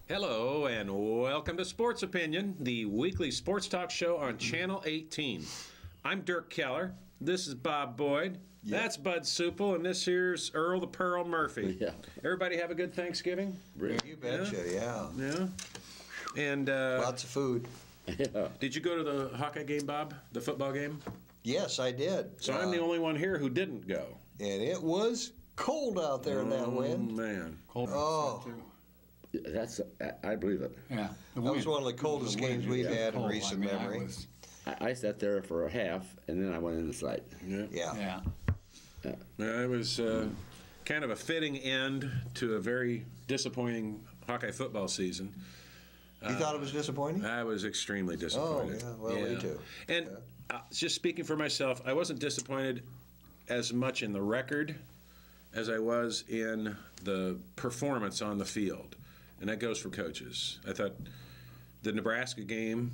Hello and welcome to Sports Opinion, the weekly sports talk show on Channel 18. I'm Dirk Keller. This is Bob Boyd. Yeah. That's Bud Supple, and this here's Earl the Pearl Murphy. Yeah. Everybody have a good Thanksgiving? You betcha, yeah. And lots of food. Yeah. Did you go to the Hawkeye game, Bob? The football game? Yes, I did. So I'm the only one here who didn't go. And it was cold out there in that wind. Oh, man. Cold. Oh. I believe it. Yeah. That was one of the coldest games we've had in recent memory. I sat there for a half, and then I went inside. Yeah. It was kind of a fitting end to a very disappointing Hawkeye football season. You thought it was disappointing? I was extremely disappointed. Oh, yeah. Well, me too. And just speaking for myself, I wasn't disappointed as much in the record as I was in the performance on the field. And that goes for coaches. I thought the Nebraska game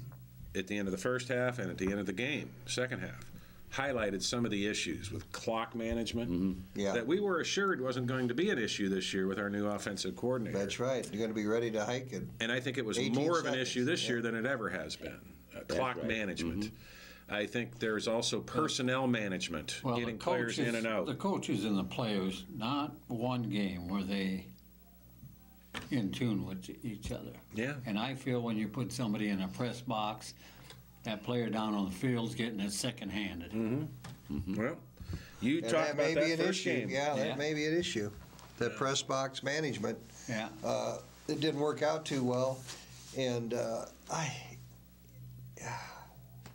at the end of the first half and at the end of the game, second half, highlighted some of the issues with clock management that we were assured wasn't going to be an issue this year with our new offensive coordinator. That's right. You're going to be ready to hike it. And I think it was more of an issue this year than it ever has been. Clock management. I think there's also personnel management, getting players in and out. The coaches and the players, not one game were they in tune with each other. Yeah. And I feel when you put somebody in a press box, that player down on the field's getting it second-handed. Well, you talked about that first game. Yeah, that may be an issue. The press box management. Yeah. It didn't work out too well. And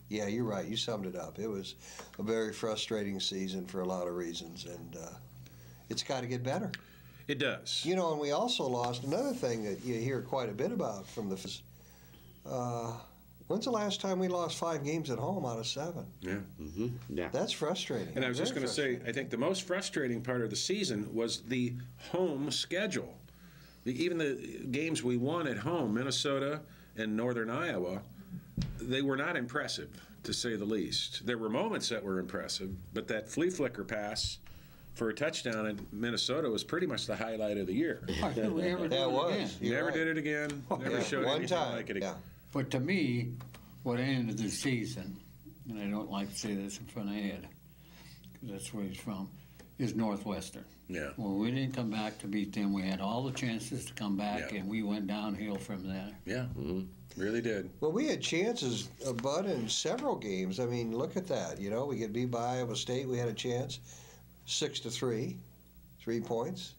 yeah, you're right. You summed it up. It was a very frustrating season for a lot of reasons, and it's got to get better. It does. You know, and we also lost another thing that you hear quite a bit about from the. When's the last time we lost 5 games at home out of 7? Yeah. That's frustrating. And I was just going to say, I think the most frustrating part of the season was the home schedule. Even the games we won at home, Minnesota and Northern Iowa, they were not impressive, to say the least. There were moments that were impressive, but that flea flicker pass for a touchdown in Minnesota was pretty much the highlight of the year. Never did it again. Never showed anything like it again. But to me, what ended the season, and I don't like to say this in front of Ed, because that's where he's from, is Northwestern. Yeah. Well, we didn't come back to beat them. We had all the chances to come back, and we went downhill from there. Yeah, really did. Well, we had chances, Bud, in several games. I mean, look at that. You know, we get beat by Iowa State. We had a chance. 6-3, 3 points.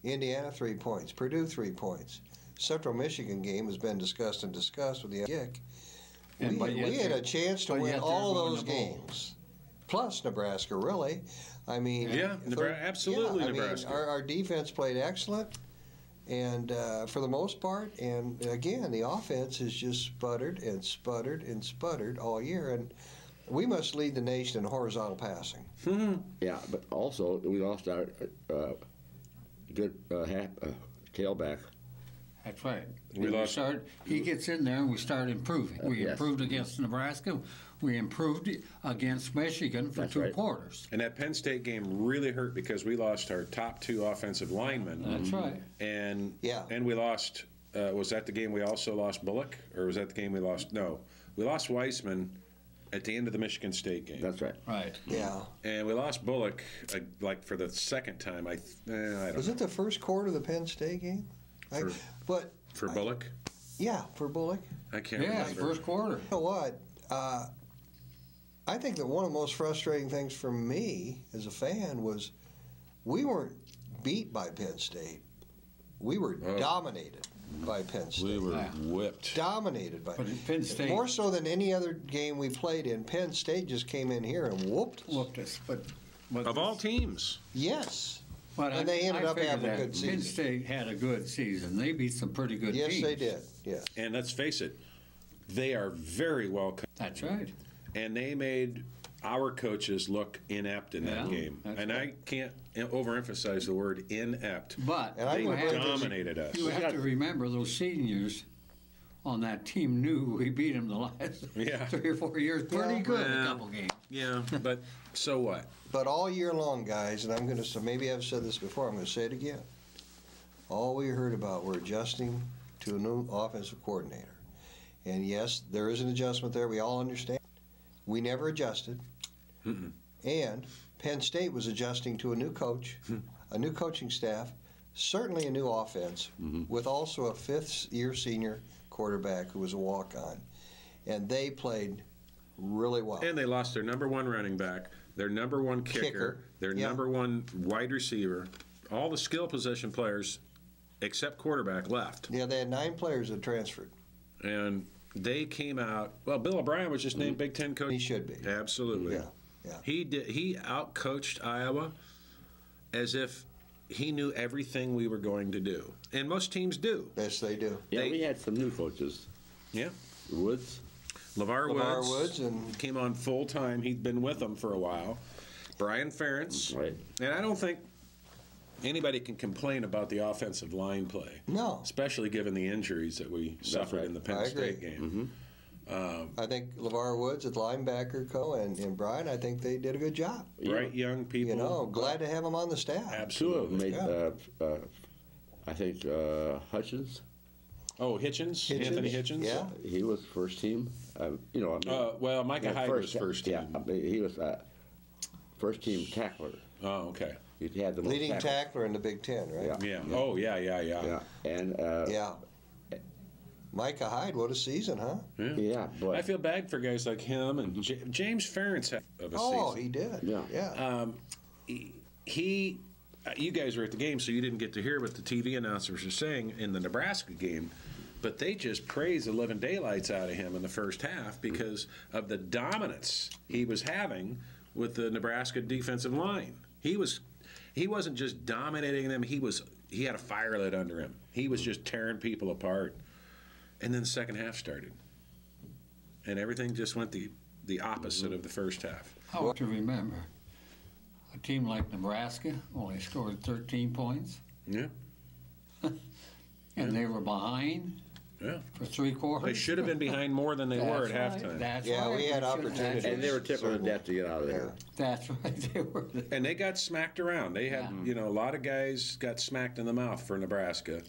Indiana, 3 points. Purdue, 3 points. Central Michigan game has been discussed with the kick. We had a chance to win all of those games, plus Nebraska. Really, I mean, absolutely. I mean, Nebraska. Our defense played excellent, and for the most part, and again, the offense has just sputtered and sputtered and sputtered all year, and we must lead the nation in horizontal passing. Yeah, but also we lost our good tailback. That's right. He gets in there and we start improving. We improved against Nebraska. We improved against Michigan for 2 quarters. And that Penn State game really hurt because we lost our top 2 offensive linemen. That's right. And we lost, was that the game we also lost Bullock? Or was that the game we lost? No. We lost Weissman at the end of the Michigan State game. That's right. Right. Yeah. And we lost Bullock, like for the second time. I don't Was it the first quarter of the Penn State game? For Bullock? Yeah, for Bullock. I can't remember. Yeah, first quarter. You know what? I think that one of the most frustrating things for me as a fan was we weren't beat by Penn State. We were dominated by Penn State. We were whipped. Dominated by Penn State. More so than any other game we played in. Penn State just came in here and whooped us. But of all teams. Yes. But they ended up having a good season. Penn State had a good season. They beat some pretty good teams. Yes, they did. Yes. And let's face it, They are very well coached. That's right. And they made our coaches look inept in that game. And I can't overemphasize the word inept. But they dominated us. You have to remember those seniors on that team knew we beat them the last 3 or 4 years pretty good in a couple games. Yeah, but so what? But all year long, guys, and I'm going to, maybe I've said this before, I'm going to say it again. All we heard about were adjusting to a new offensive coordinator. And yes, there is an adjustment there. We all understand. We never adjusted. And Penn State was adjusting to a new coach, a new coaching staff, certainly a new offense, with also a fifth-year senior quarterback who was a walk-on. And they played really well. And they lost their number one running back, their number one kicker. Their number one wide receiver. All the skill position players, except quarterback, left. Yeah, they had 9 players that transferred. And they came out. Well, Bill O'Brien was just named Big Ten coach. He should be. Absolutely. Yeah. He outcoached Iowa as if he knew everything we were going to do, and most teams do. Yes, they do. Yeah, we had some new coaches. Yeah. Woods. LeVar Woods and came on full time. He'd been with them for a while. Brian Ferentz. Right. And I don't think anybody can complain about the offensive line play. No. Especially given the injuries that we suffered in the Penn State game. I think LeVar Woods at linebacker, and Brian, I think they did a good job. Bright young people. You know, glad to have them on the staff. Absolutely. I think Hutchins. Oh, Hitchens? Anthony Hitchens? Yeah. He was first team. Well, Micah Hyde was first team. Yeah, he was first team tackler. Oh, okay. He had the most Leading tackler in the Big Ten, right? Yeah. Oh, yeah. And Micah Hyde, what a season, huh? Yeah, but I feel bad for guys like him and James Ferentz had of a season. Oh, he did. Yeah. You guys were at the game, so you didn't get to hear what the TV announcers were saying in the Nebraska game, but they just praised the living daylights out of him in the first half because of the dominance he was having with the Nebraska defensive line. He wasn't just dominating them; he had a fire lit under him. He was just tearing people apart. And then the second half started, and everything just went the opposite of the first half. How to remember, a team like Nebraska only scored 13 points. Yeah. And they were behind for 3 quarters. They should have been behind more than they were at halftime. That's right. We had opportunities. and they were tickling to death to get out of there. That's right. They were. And they got smacked around. They had, a lot of guys got smacked in the mouth for Nebraska.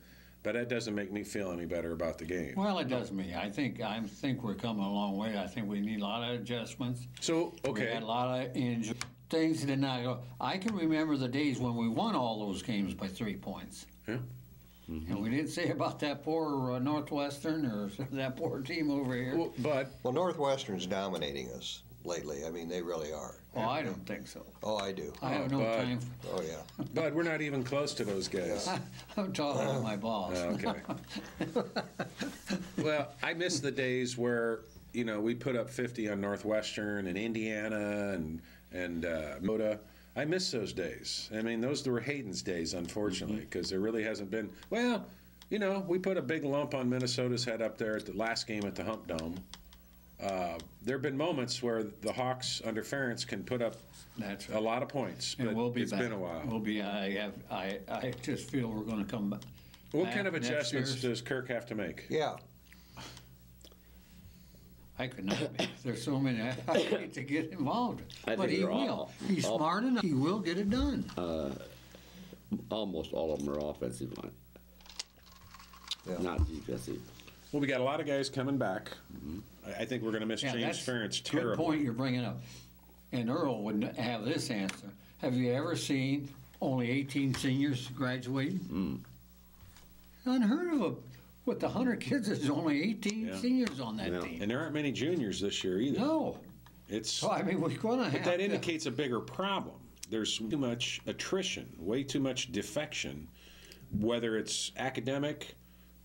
But that doesn't make me feel any better about the game. Well, it does me. I think we're coming a long way. I think we need a lot of adjustments. So, okay. We had a lot of injuries. Things did not go. I can remember the days when we won all those games by 3 points. Yeah. And we didn't say about that poor Northwestern or that poor team over here. Well, Northwestern's dominating us lately. I mean, they really are. Oh, I don't think so. Oh, I do. I have no time. Oh, yeah. But we're not even close to those guys. I'm talking to my boss. Okay. Well, I miss the days where, we put up 50 on Northwestern and Indiana and Minnesota. I miss those days. I mean, those were Hayden's days, unfortunately, because there really hasn't been. Well, we put a big lump on Minnesota's head up there at the last game at the Hump Dome. There have been moments where the Hawks under Ferentz can put up a lot of points, but it's been a while. We'll be. I just feel we're going to come back. What kind of adjustments does Kirk have to make? Yeah. I could not. There's so many. I hate to get involved, but he will. He's smart enough. He will get it done. Almost all of them are offensive line, not defensive. Well, we got a lot of guys coming back. I think we're going to miss James Ferentz terribly. Good point you're bringing up. And Earl would have this answer. Have you ever seen only 18 seniors graduating? Unheard of. With the 100 kids, there's only 18 seniors on that team. And there aren't many juniors this year either. No. So, I mean, we're going to have But that indicates a bigger problem. There's too much attrition, way too much defection, whether it's academic,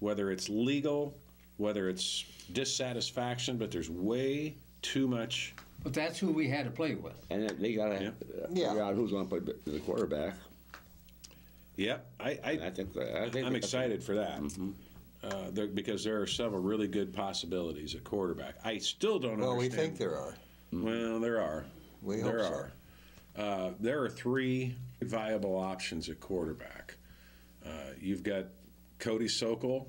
whether it's legal, whether it's dissatisfaction, but there's way too much. But that's who we had to play with. And they got to figure out who's going to play the quarterback. Yep. I'm excited for that. because there are several really good possibilities at quarterback. I still don't understand. Well, we think there are. Well, there are. We hope so. There are 3 viable options at quarterback. You've got Cody Sokol,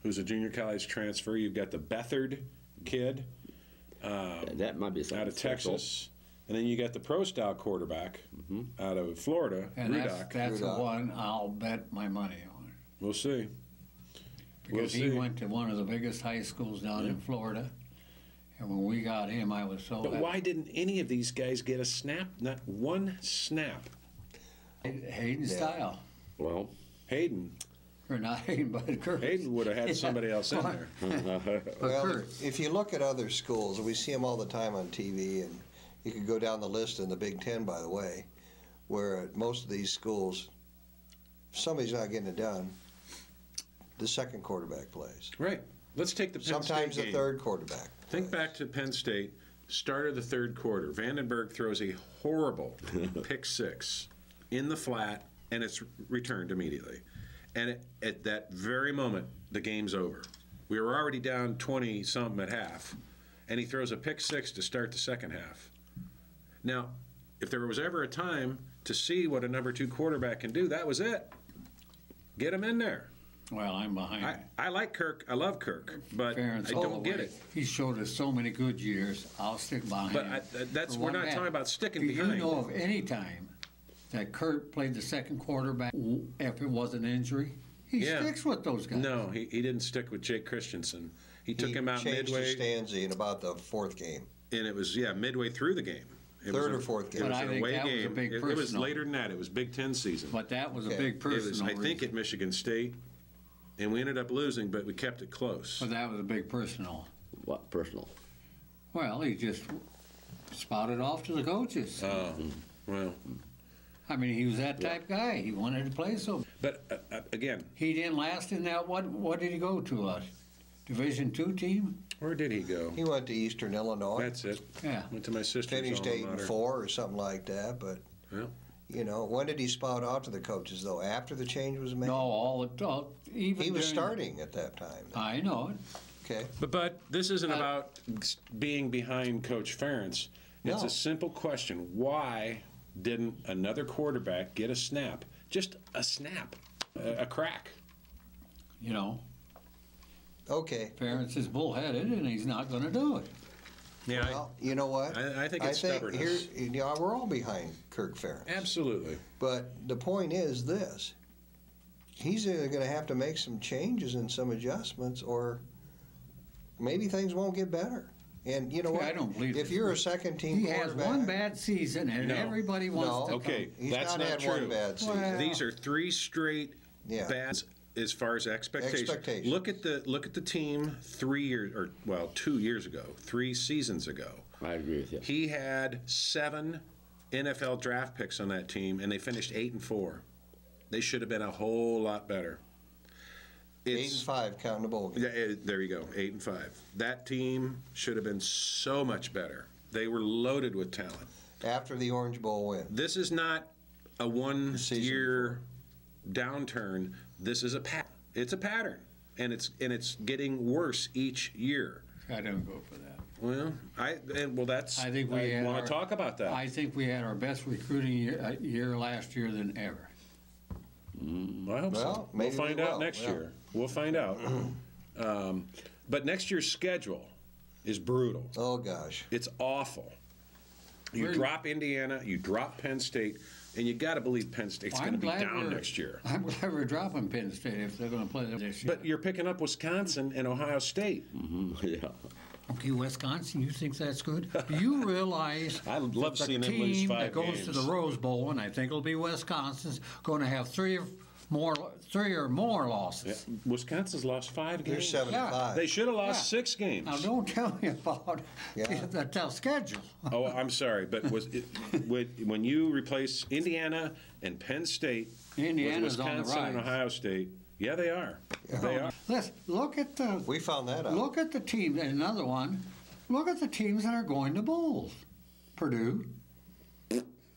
who's a junior college transfer. You've got the Beathard kid that might be out of Texas. And then you got the pro-style quarterback out of Florida, And Rudock. that's the one I'll bet my money on. We'll see. Because he went to one of the biggest high schools down in Florida. And when we got him, I was so But happy. why didn't any of these guys get a snap? Not one snap. Hayden Style. Well, Hayden. Or not Hayden, but Kurt. Hayden would have had somebody else in there. Well, Kurt. if you look at other schools, and we see them all the time on TV, and you could go down the list in the Big Ten, by the way, where at most of these schools, if somebody's not getting it done, the second quarterback plays. Right. Let's take the Penn Sometimes State the game. third quarterback. Think back to Penn State, start of the third quarter. Vandenberg throws a horrible pick 6 in the flat, and it's returned immediately. And at that very moment, the game's over. We were already down 20-something at half, and he throws a pick 6 to start the second half. Now, if there was ever a time to see what a number 2 quarterback can do, that was it. Get him in there. Well, I'm behind. I like Kirk. I love Kirk, but Ferentz I all don't the get way. it. He showed us so many good years. I'll stick behind But him. we're For not one talking man. about sticking Do behind. you know of any time that Kurt played the second quarterback if it was an injury? He Yeah. sticks with those guys. No, he didn't stick with Jake Christensen. He took him out changed midway, to Stanzi in about the 4th game. and it was midway through the game. It Third was or fourth game. It But was I an think away that was a game. big It was personal. later than that. It was Big Ten season. But that was a Okay. big It was, personal I think, reason. at Michigan State, and we ended up losing, but we kept it close. But that was a big personal. what personal? Well, he just spouted off to the coaches. Well, I mean, he was that type guy. He wanted to play so. but again, He didn't last in that. What did he go to? A Division II team? where did he go? He went to Eastern Illinois. That's it. Yeah. Went to my sister's Finished alma 8-4 mater. or something like that. But Yeah. you know, when did he spout out to the coaches though? After the change was made. No, even He was during- starting at that time. I know it. Okay. But this isn't about being behind Coach Ferentz. It's No. a simple question. Why didn't another quarterback get a snap? Just a snap, a crack. You know, Okay. Ferentz is bullheaded, and he's not going to do it. Yeah, Well, you know what? I think it's stubbornness. here, you know, we're all behind Kirk Ferentz. absolutely. But the point is this: he's either going to have to make some changes and some adjustments, or maybe things won't get better. And you know Yeah, what? I don't believe if this. you're a second-team He has quarterback, one bad season, and No. everybody wants No. to Okay, come. he's that's not not had true. one bad season. Well, These are 3 straight Yeah. bad as far as expectations. Expectations. Look at the team 2 years ago, 3 seasons ago. I agree with you. He had 7 NFL draft picks on that team, and they finished 8-4. They should have been a whole lot better. 8-5 counting the bowl game. Yeah, there you go, 8-5. That team should have been so much better. They were loaded with talent. After the Orange Bowl win. This is not a one-year downturn. This is a it's a pattern, and it's getting worse each year. I don't go for that. Well, that's. I think we had want our- to talk about that. I think we had our best recruiting year last year than ever. I hope so. Well, We'll maybe find we out will, next yeah. year. We'll find out. But next year's schedule is brutal. Oh gosh. It's awful. You We're- drop Indiana, you drop Penn State, and you got to believe Penn State's Well, going to be I'm glad down we're- next year. I'm glad we're dropping Penn State if they're going to play them this year. But you're picking up Wisconsin and Ohio State. Yeah. Okay, Wisconsin, you think that's good? Do you realize I love that seeing the them lose team 5 that goes to games. the Rose Bowl, and I think it'll be Wisconsin's, going to have three or more losses? Yeah. Wisconsin's lost 5 They're games. 7-5. They should have lost 6 games. Now, don't tell me about Yeah. the schedule. Oh, I'm sorry, but when you replace Indiana and Penn State Indiana's with on the Wisconsin and rise. Ohio State, yeah, they are. They are. Let's look at the We found that out. look at the teams. And another one. Look at the teams that are going to bowls. Purdue.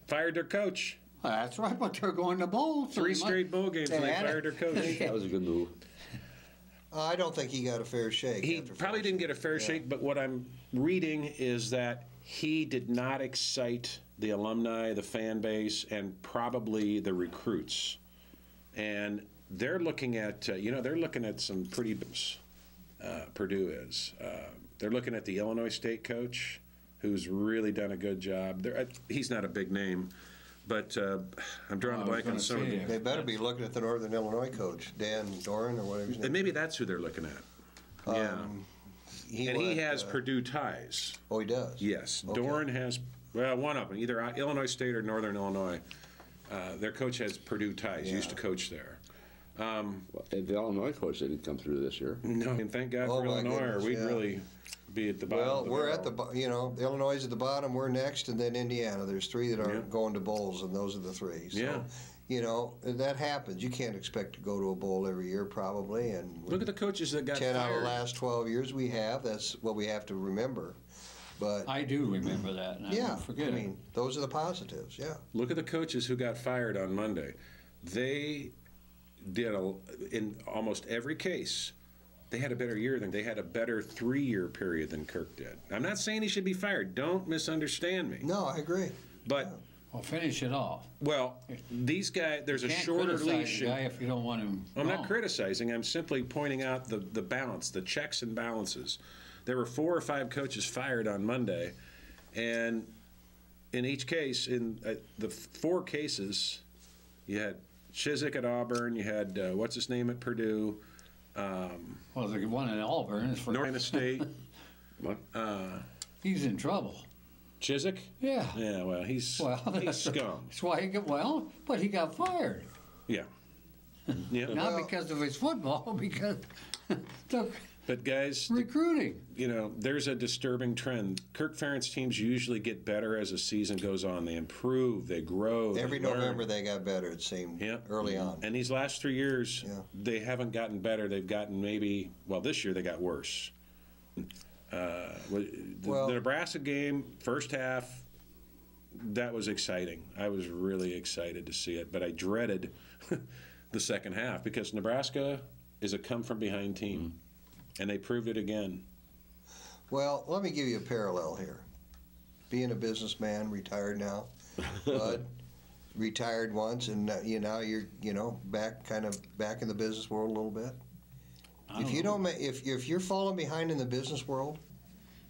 Fired their coach. That's right, but they're going to bowls. so 3 they might- straight bowl games, and they had it. fired their coach. That was a good move. I don't think he got a fair shake. He after probably didn't get a fair shake, but what I'm reading is that he did not excite the alumni, the fan base, and probably the recruits. And they're looking at, they're looking at some pretty, Purdue is. They're looking at the Illinois State coach, who's really done a good job. He's not a big name, but I'm drawing a blank on some of them. They better be looking at the Northern Illinois coach, Dan Doran, or whatever his name. And maybe that's who they're looking at. Yeah. He has Purdue ties. Oh, he does? Yes. Okay. Doran has, well, one of them, either Illinois State or Northern Illinois. Their coach has Purdue ties. He used to coach there. Well, the Illinois coach didn't come through this year. No, and thank God for Illinois, or we'd really be at the bottom. Well, we're at Illinois is at the bottom, we're next, and then Indiana. There's three that aren't going to bowls, and those are the three. So, that happens. You can't expect to go to a bowl every year, probably. And look at the coaches that got 10 fired. out of the last 12 years we have. That's what we have to remember. But I do remember that, and I won't forget it. Those are the positives, Look at the coaches who got fired on Monday. They did, in almost every case, they had a better year than, they had a better 3-year period than Kirk did. I'm not saying he should be fired. Don't misunderstand me. No, I agree. But well, finish it off. Well, these guys, there's a shorter leash. The guy if you don't want him. I'm not criticizing. I'm simply pointing out the balance, the checks and balances. There were 4 or 5 coaches fired on Monday, and in each case, in the 4 cases, you had Chiswick at Auburn, you had what's his name at Purdue. Well, the one at Auburn is for North Carolina State. He's in trouble. Chiswick? Yeah. Yeah. Well, he's scum. That's why he but he got fired. Yeah. Yeah. Not because of his football, because but guys, recruiting. There's a disturbing trend. Kirk Ferentz teams usually get better as the season goes on. They improve, they grow. Every November they got better, it seemed, early on. And these last 3 years, they haven't gotten better. They've gotten this year they got worse. The Nebraska game, first half, that was exciting. I was really excited to see it, but I dreaded the second half because Nebraska is a come-from-behind team. And they proved it again. Well, let me give you a parallel here. Being a businessman, retired now, Bud, retired once, and now you're back in the business world a little bit. If you're falling behind in the business world,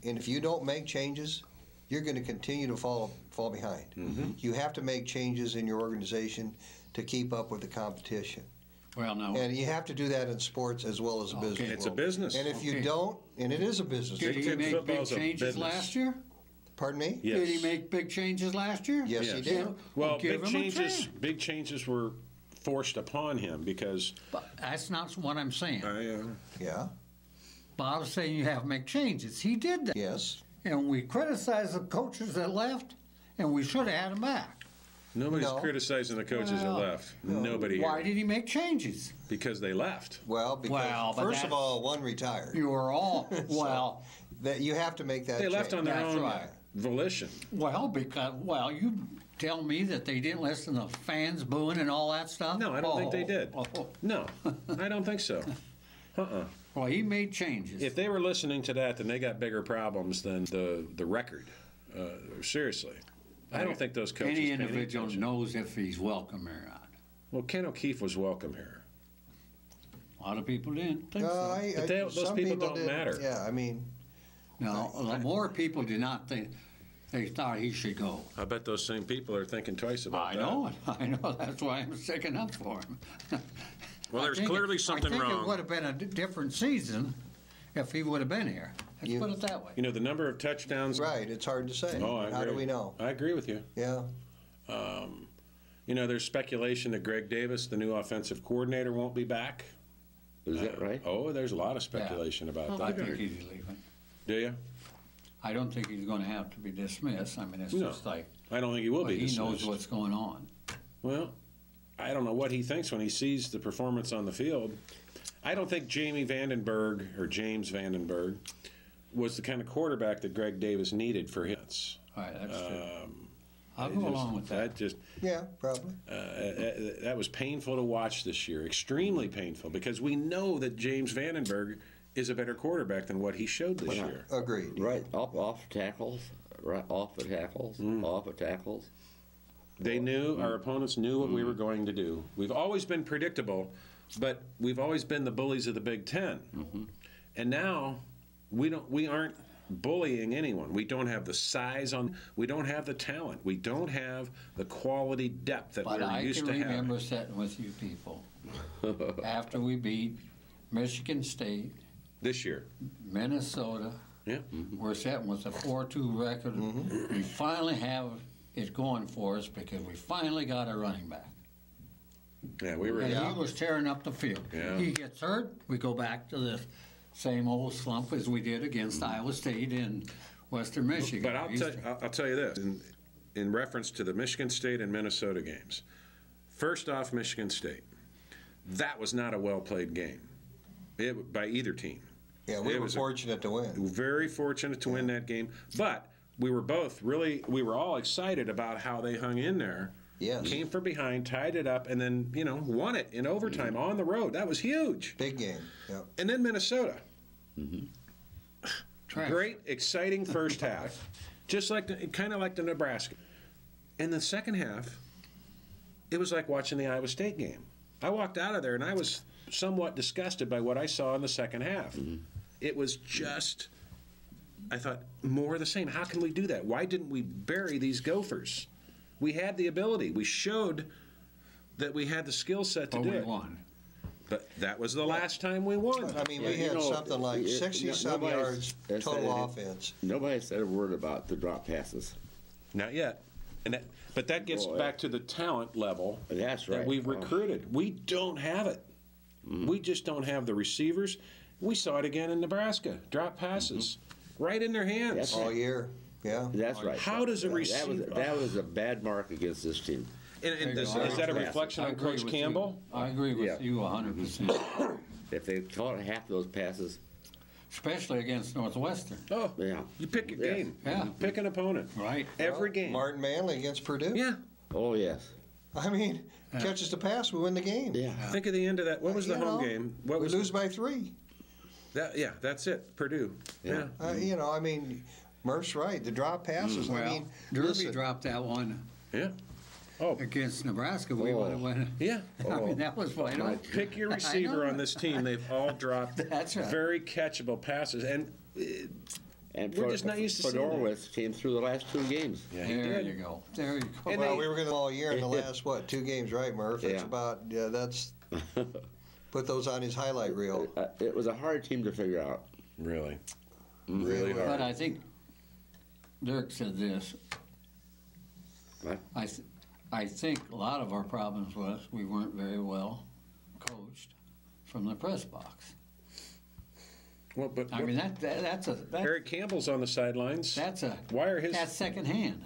and if you don't make changes, you're going to continue to fall behind. Mm-hmm. You have to make changes in your organization to keep up with the competition. Well, no. And you have to do that in sports as well as a business. It's a business. And if you don't, and it is a business. Did he make big changes last year? Pardon me? Yes. Did he make big changes last year? Yes, he did. Well, big changes were forced upon him because. But that's not what I'm saying. Yeah. Bob's saying you have to make changes. He did that. Yes. And we criticized the coaches that left, and we should have had them back. Nobody's criticizing the coaches that left. Nobody. Why did he make changes? Because they left. Well, because first of all, one retired. You were all that you have to make that. They left on their That's own right. volition. You tell me that they didn't listen to fans booing and all that stuff. No, I don't think they did. No, I don't think so. Well, he made changes. If they were listening to that, then they got bigger problems than the record. Seriously. I don't think those coaches. Any individual knows if he's welcome or not. Well, Ken O'Keefe was welcome here. A lot of people didn't think so. But those people don't matter. Yeah, No, more people did not think. They thought he should go. I bet those same people are thinking twice about that. I know. That's why I'm sticking up for him. Well, there's clearly something wrong. I think it would have been a different season if he would have been here. Let's put it that way. The number of touchdowns. Right, it's hard to say. Oh, I agree. How do we know? I agree with you. Yeah. There's speculation that Greg Davis, the new offensive coordinator, won't be back. Is that right? Oh, there's a lot of speculation about that. I think he's leaving. Do you? I don't think he's going to have to be dismissed. I mean, it's just like. I don't think he will be dismissed. He knows what's going on. Well, I don't know what he thinks when he sees the performance on the field. I don't think James Vandenberg was the kind of quarterback that Greg Davis needed for him. All right, that's true. I'll go along with that. Yeah, probably. That was painful to watch this year, extremely painful, because we know that James Vandenberg is a better quarterback than what he showed this year. Agreed. Right, off tackles, right, off the tackles, off the tackles. They knew, our opponents knew what we were going to do. We've always been predictable, but we've always been the bullies of the Big Ten. And now we aren't bullying anyone. We don't have the size we don't have the talent. We don't have the quality depth that we're used to having. But I can remember sitting with you people after we beat Michigan State this year, Minnesota. Yeah. We're sitting with a 4-2 record. We finally have it going for us because we finally got a running back. Yeah, we were. And he was tearing up the field. Yeah. He gets hurt, we go back to the same old slump as we did against Iowa State and Western Michigan. But I'll tell you this, in reference to the Michigan State and Minnesota games. First off, Michigan State. That was not a well-played game by either team. Yeah, we were fortunate to win. Very fortunate to win that game. But we were all excited about how they hung in there. Yes. Came from behind, tied it up, and then, won it in overtime on the road. That was huge. Big game. Yeah. And then Minnesota. Great, exciting first half. Kind of like the Nebraska. And the second half, it was like watching the Iowa State game. I walked out of there and I was somewhat disgusted by what I saw in the second half. It was just, I thought, more of the same. How can we do that? Why didn't we bury these Gophers? We had the ability. We showed that we had the skill set to do it. We won. But that was the last time we won. But, I mean, we had something like 60-some yards total offense. Nobody said a word about the drop passes. Not yet. But that gets back to the talent level That's right. that we've recruited. We don't have it. We just don't have the receivers. We saw it again in Nebraska. Drop passes right in their hands. That's all year. Yeah. That's right. How does a receiver... That was a bad mark against this team. And is that a reflection on Coach Campbell? I agree with you 100%. If they caught half of those passes... Especially against Northwestern. Oh, yeah. You pick a game. Yeah. You pick an opponent. Right. Every game. Martin Manley against Purdue. Yeah. Oh, yes. I mean, catches the pass, we win the game. Yeah. Think of the end of that. What was the home game? We lose by 3. That's it. Purdue. Yeah. I mean, Murph's right. The drop passes. Well, I mean, Derby dropped that one. Yeah. Oh. Against Nebraska, we would have won. Yeah. I mean, that was wide open. Pick your receiver on this team. They've all dropped That's right. very catchable passes. And we're just not used to seeing Norwich came through the last 2 games. Yeah, he There did. you go. There you go. And we were going to all year in the last, 2 games, right, Murph? That's Yeah. about, that's, put those on his highlight reel. It was a hard team to figure out. Really. Really hard. But I think Dirk said this. What? I think a lot of our problems was we weren't very well coached from the press box. Well, but I mean that's Eric Campbell's on the sidelines. that's secondhand.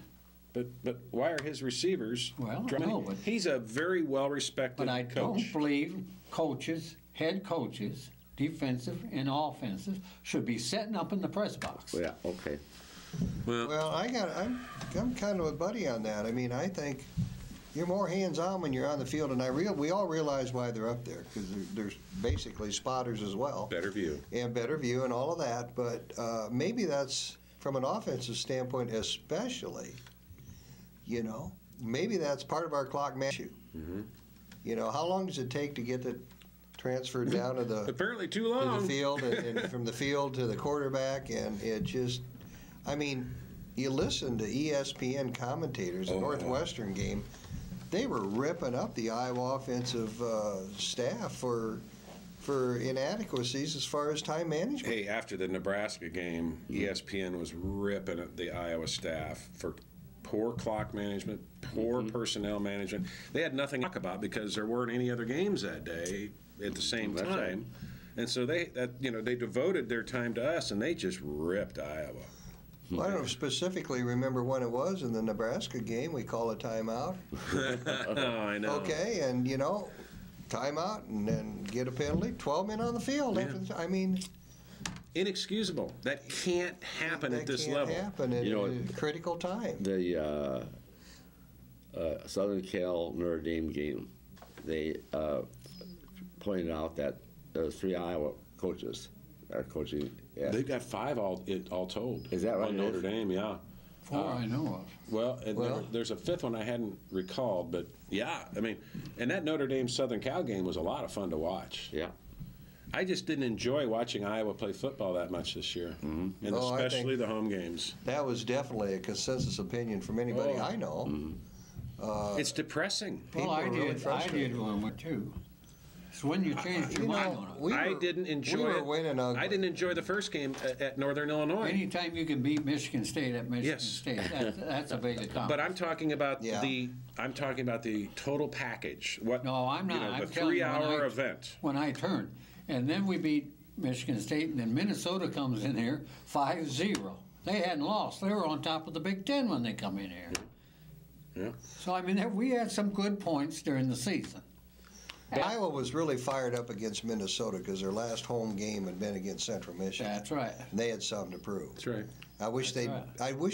But why are his receivers? Well, drumming? no, but He's a very well respected But I coach. don't believe head coaches, defensive and offensive, should be setting up in the press box. Yeah, okay. Well, I'm kind of a buddy on that. I mean, I think you're more hands-on when you're on the field, and we all realize why they're up there, because there's basically spotters as well. Better view. And better view and all of that, but maybe that's, from an offensive standpoint especially, maybe that's part of our clock management. How long does it take to get the transferred down to the Apparently too long. to the field and from the field to the quarterback, and it just, I mean, you listen to ESPN commentators, the Northwestern game, they were ripping up the Iowa offensive staff for inadequacies as far as time management. Hey, after the Nebraska game, ESPN was ripping at the Iowa staff for poor clock management, poor personnel management. They had nothing to talk about because there weren't any other games that day at the same time. Right. And so they devoted their time to us, and they just ripped Iowa. Well, I don't specifically remember when it was in the Nebraska game. We call a timeout. Oh, I know. Okay, and timeout and then get a penalty. 12 men on the field. Yeah. I mean, inexcusable. That can't happen at this level. That can't happen at a critical time. Southern Cal Notre Dame game, they pointed out that there was 3 Iowa coaches are coaching. They've got 5 all told. Is that right? On Notre Dame, yeah. 4 I know of. Well, and there's a 5th one I hadn't recalled, but yeah, I mean, and that Notre Dame Southern Cal game was a lot of fun to watch. Yeah. I just didn't enjoy watching Iowa play football that much this year, and especially the home games. That was definitely a consensus opinion from anybody I know. It's depressing. Well, I really did frustrated. one too. It's when you change your mind on it. I didn't enjoy we were it. winning ugly. I didn't enjoy the first game at Northern Illinois. Anytime you can beat Michigan State at Michigan Yes. State, that's a big accomplishment. But I'm talking about Yeah. the total package. What? No, I'm not. You know, I'm the telling you, 3-hour event. When I turned, and then we beat Michigan State, and then Minnesota comes in here 5-0. They hadn't lost. They were on top of the Big Ten when they come in here. Yeah. So I mean, we had some good points during the season. Iowa was really fired up against Minnesota because their last home game had been against Central Michigan. That's right. And they had something to prove. That's right. I wish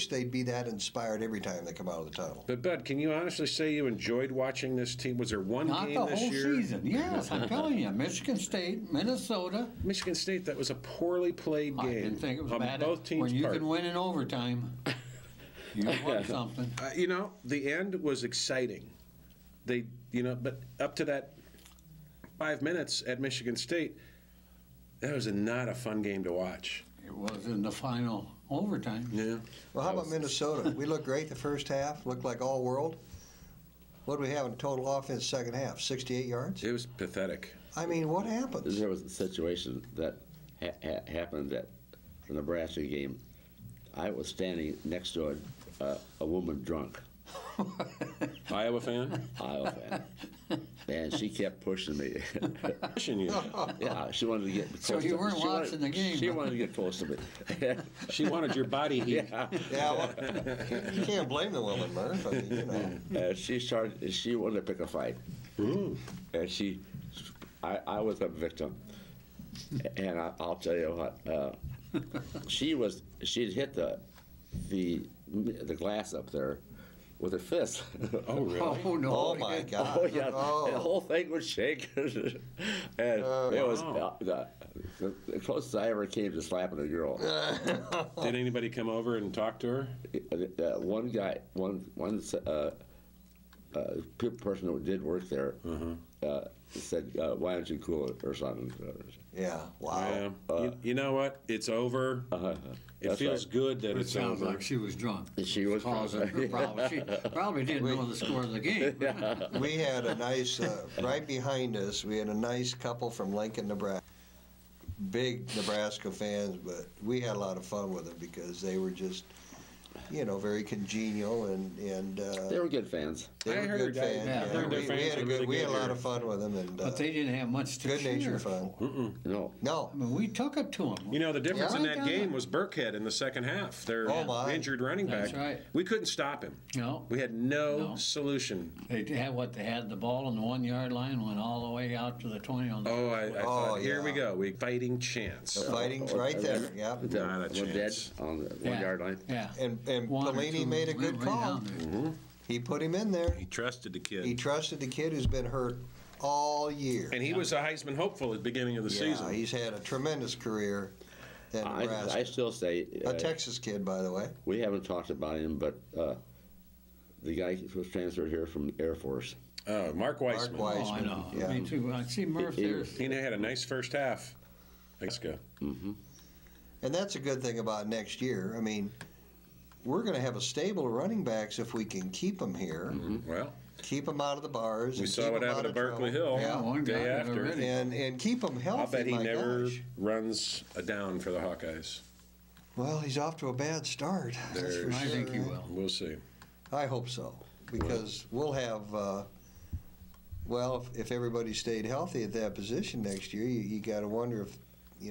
they'd be that inspired every time they come out of the tunnel. But Bud, can you honestly say you enjoyed watching this team? Was there one Not game the this whole year? season. Yes, I'm telling you, Michigan State, Minnesota. Michigan State, that was a poorly played game. I didn't think it was on bad. both teams' When you part. can win in overtime, you won something. You know, the end was exciting. But up to that 5 minutes at Michigan State, that was not a fun game to watch. It was in the final overtime. Yeah. Well, how about Minnesota? We looked great the first half, looked like all world. What do we have in total offense second half? 68 yards? It was pathetic. I mean, what happens? There was a situation that happened at the Nebraska game. I was standing next to a woman drunk, Iowa fan? Iowa fan, and she kept pushing me. Pushing you. Yeah, she wanted to get close. So you weren't watching the game, She huh? wanted to get close to me. She wanted your body heat. Yeah. Yeah, well, you can't blame the woman, Murph. I mean, you know. She wanted to pick a fight, and I was a victim, and I'll tell you what, she'd hit the glass up there with her fist. Oh, really? Oh, no. Oh, my God. Oh yeah, Oh. and the whole thing was shaking, and it was the closest I ever came to slapping a girl. Did anybody come over and talk to her? One guy, one person who did work there, said, "Why don't you cool it or something?" Yeah, wow. Yeah. You know what? It's over. It That's feels right. good that It it's sounds over. like she was drunk. She was Causing her problem. She probably didn't know the score of the game. We had a nice, right behind us, we had a nice couple from Lincoln, Nebraska. Big Nebraska fans, but we had a lot of fun with them because they were just, very congenial and They were good fans. they I were heard good that. fans. Yeah, their we fans had were really we had a good lot here. of fun with them and But they didn't have much to good cheer natured for. fun. No. No, I mean, we took it to them. You know, the difference in Yeah. that game was Burkhead in the second half. Their Oh, my. injured running back. That's right. We couldn't stop him. No. We had no No. solution. They had the ball on the 1 yard line, went all the way out to the 20 on the Oh, I thought, here yeah. we go. Fighting chance. the fighting's right there. Yeah, Not a One dead chance. on the Yeah. 1 yard line. Yeah. and One or Pelini two made a went good right call. down there. He put him in there. He trusted the kid. He trusted the kid who's been hurt all year. And he was a Heisman hopeful at the beginning of the Yeah, season. he's had a tremendous career at Nebraska. I still say A Texas kid, by the way. we haven't talked about him, but the guy who was transferred here from the Air Force. Mark Weissman. Mark Oh, I Weissman, know. yeah. Me too. I see Murph He- there. He had a nice first half. Let's go. And that's a good thing about next year. I mean, we're going to have a stable of running backs if we can keep them here, Well, keep them out of the bars. we and saw keep what 'em happened out to of Berkeley trouble. Hill Yeah, one day guy after. already. And keep them healthy. I'll bet he my never gosh. runs down for the Hawkeyes. Well, he's off to a bad start. That's for There's- I think he sure. will. We'll see. I hope so, because we'll have. If everybody stayed healthy at that position next year, you got to wonder if,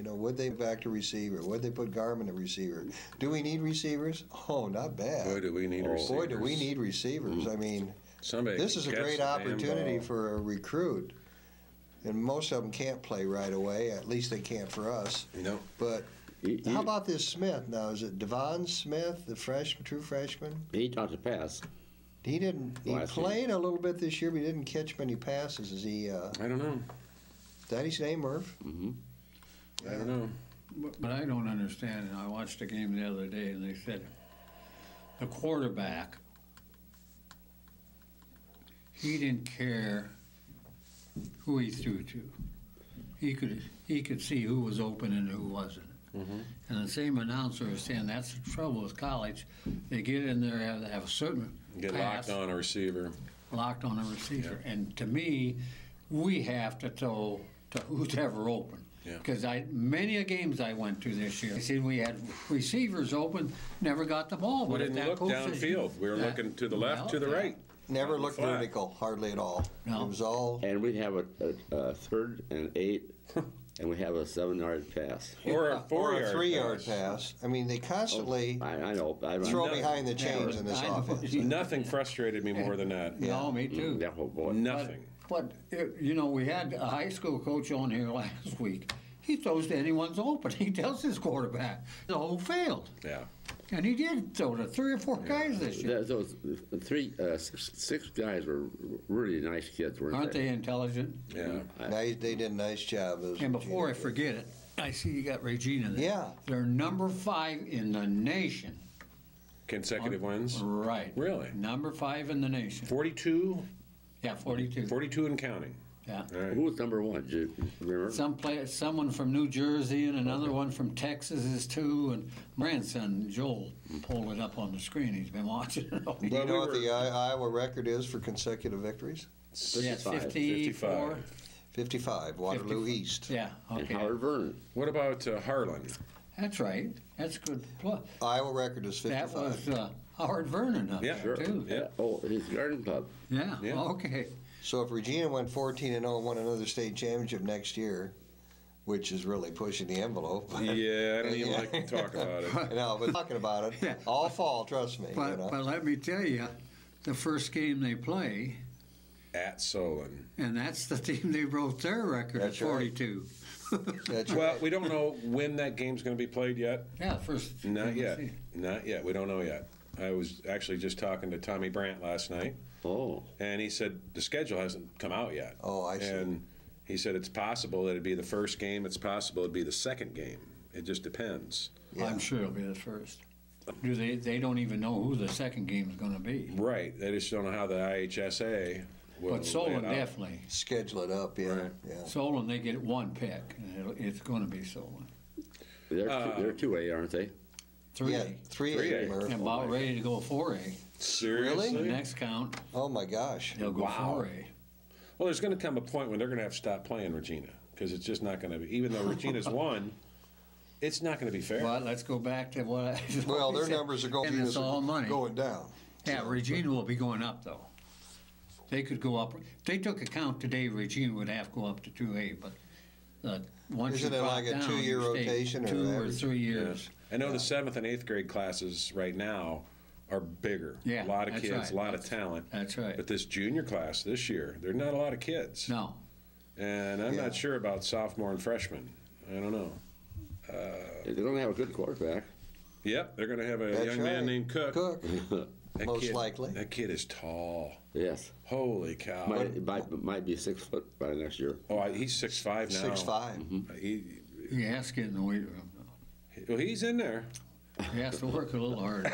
would they back to receiver? Would they put Garmin at receiver? Do we need receivers? Oh, not bad. Boy, do we need receivers. Boy, do we need receivers. I mean, Somebody this can is a catch great the damn opportunity ball. for a recruit. And most of them can't play right away. At least they can't for us. But how about this Smith now? Is it Devon Smith, the true freshman? He taught to pass. He didn't. He Last year. played a little bit this year, but he didn't catch many passes. Is he? I don't know. Is that his name, Murph? Mm-hmm. I don't know. But I don't understand, and I watched a game the other day, and they said the quarterback, he didn't care who he threw to. He could see who was open and who wasn't. Mm-hmm. And the same announcer is saying that's the trouble with college. They get in there, have a certain Get pass, locked on a receiver. locked on a receiver. Yeah. And to me, we have to throw to who's ever open. Yeah. Because many a games I went to this year, I seen we had receivers open, never got the ball. We But if didn't that look coach says downfield. We were that- looking to the left, well, to the yeah. right. Never looked Flat. vertical, hardly at all. No. It was all. And we have a 3rd and 8, and we have a 7-yard pass. Or a Or 4-yard a 3-yard pass. I mean, they constantly I know. throw No. behind the chains in this I know. offense. Nothing frustrated me more than that. No, me too. Yeah, oh boy. Nothing. But you know, we had a high school coach on here last week. He throws to anyone's open. He tells his quarterback the whole field. Yeah. And he did throw to 3 or 4 guys this year. Those 6 guys were really nice kids, weren't Aren't they intelligent? Yeah. They did a nice job. Those And before I Virginia forget it, I see you got Regina there. Yeah. They're number 5 in the nation. Consecutive wins. Right. Really? Number 5 in the nation. 42, Yeah, 42. 42 and counting. Yeah. All right. Who was number 1? Do you remember? Someone from New Jersey and another one from Texas is 2. And my grandson Joel pulled it up on the screen. He's been watching it all Do you know what the Iowa record is for consecutive victories? Yeah, 54. 55, Waterloo 50. East. Yeah, And okay. Howard Vernon. What about Harlan? That's right. That's good. Plus, Iowa record is that 55. was Howard Vernon up Yeah, there, Sure. too. Yeah. Oh, his garden club. Yeah, Yeah. okay. So if Regina went 14-0 and won another state championship next year, which is really pushing the envelope. Yeah, I don't even like to talk about it. No, but talking about it Yeah. all fall, trust me. But, you know. but let me tell you, the first game they play, At Solon. and that's the team they broke their record That's at right. 42. That's Well, right. we don't know when that game's going to be played yet. Yeah, first. Not yet. see. Not yet. We don't know yet. I was actually just talking to Tommy Brandt last night, Oh. and he said the schedule hasn't come out yet. Oh, I see. And he said it's possible that it'd be the first game. It's possible it'd be the second game. It just depends. Yeah. I'm sure it'll be the first. Do they don't even know who the second game is going to be. Right. They just don't know how the IHSA will. But Solon lay it out. definitely. Schedule it up, yeah. Right. Yeah. Solon, they get 1 pick, and it's going to be Solon. They're 2A, aren't they? 3A. Yeah, 3A. 3A. Murph. And about ready to go 4A. Seriously? The next count, Oh my gosh. they'll go Wow. 4A. Well, there's going to come a point when they're going to have to stop playing Regina because it's just not going to be. Even though Regina's won, it's not going to be fair. But let's go back to what I Well, their said, numbers are going, and it's all money. going down. Yeah, Regina will be going up, though. They could go up. If they took a count today, Regina would have to go up to 2A, but once Isn't you it drop like a down, 2-year you stay rotation or 2 or average? 3 years. I know the 7th and 8th grade classes right now are bigger. Yeah, a lot of that's kids, right. a lot of talent. That's right. But this junior class this year, there are not a lot of kids. No. And I'm Yeah. not sure about sophomore and freshman. I don't know. They're going to have a good quarterback. Yep, they're going to have a That's young right. man named Cook. Cook. That most kid, likely. That kid is tall. Yes. Holy cow. Might be 6 foot by next year. He's 6'5" now. 6'5". He, has to get in the weight room. well, he's in there. He has to work a little harder.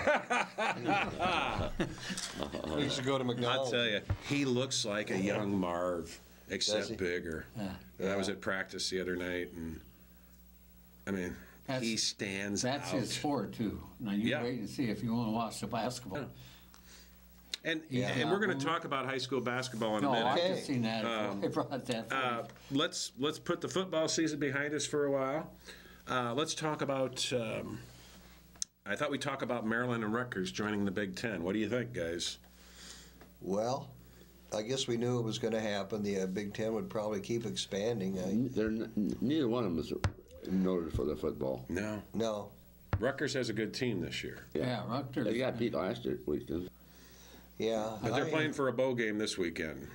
He used to go to I'll McDonald's. tell you, he looks like a young Marv, Does except he? bigger. Yeah. I was at practice the other night, and I mean, That's- he stands That's out. his sport, too. Now, you Yeah. wait and see if you want to watch the basketball. Yeah. And Yeah. and we're going to talk about high school basketball in a No, minute. I Okay. just seen that. I brought that forward. Let's put the football season behind us for a while. Let's talk about. I thought we'd talk about Maryland and Rutgers joining the Big Ten. What do you think, guys? Well, I guess we knew it was going to happen. The Big Ten would probably keep expanding. Neither one of them is noted for the football. No. No. Rutgers has a good team this year, Yeah, Rutgers. They got beat last weekend. Yeah. but they're playing for a bowl game this weekend.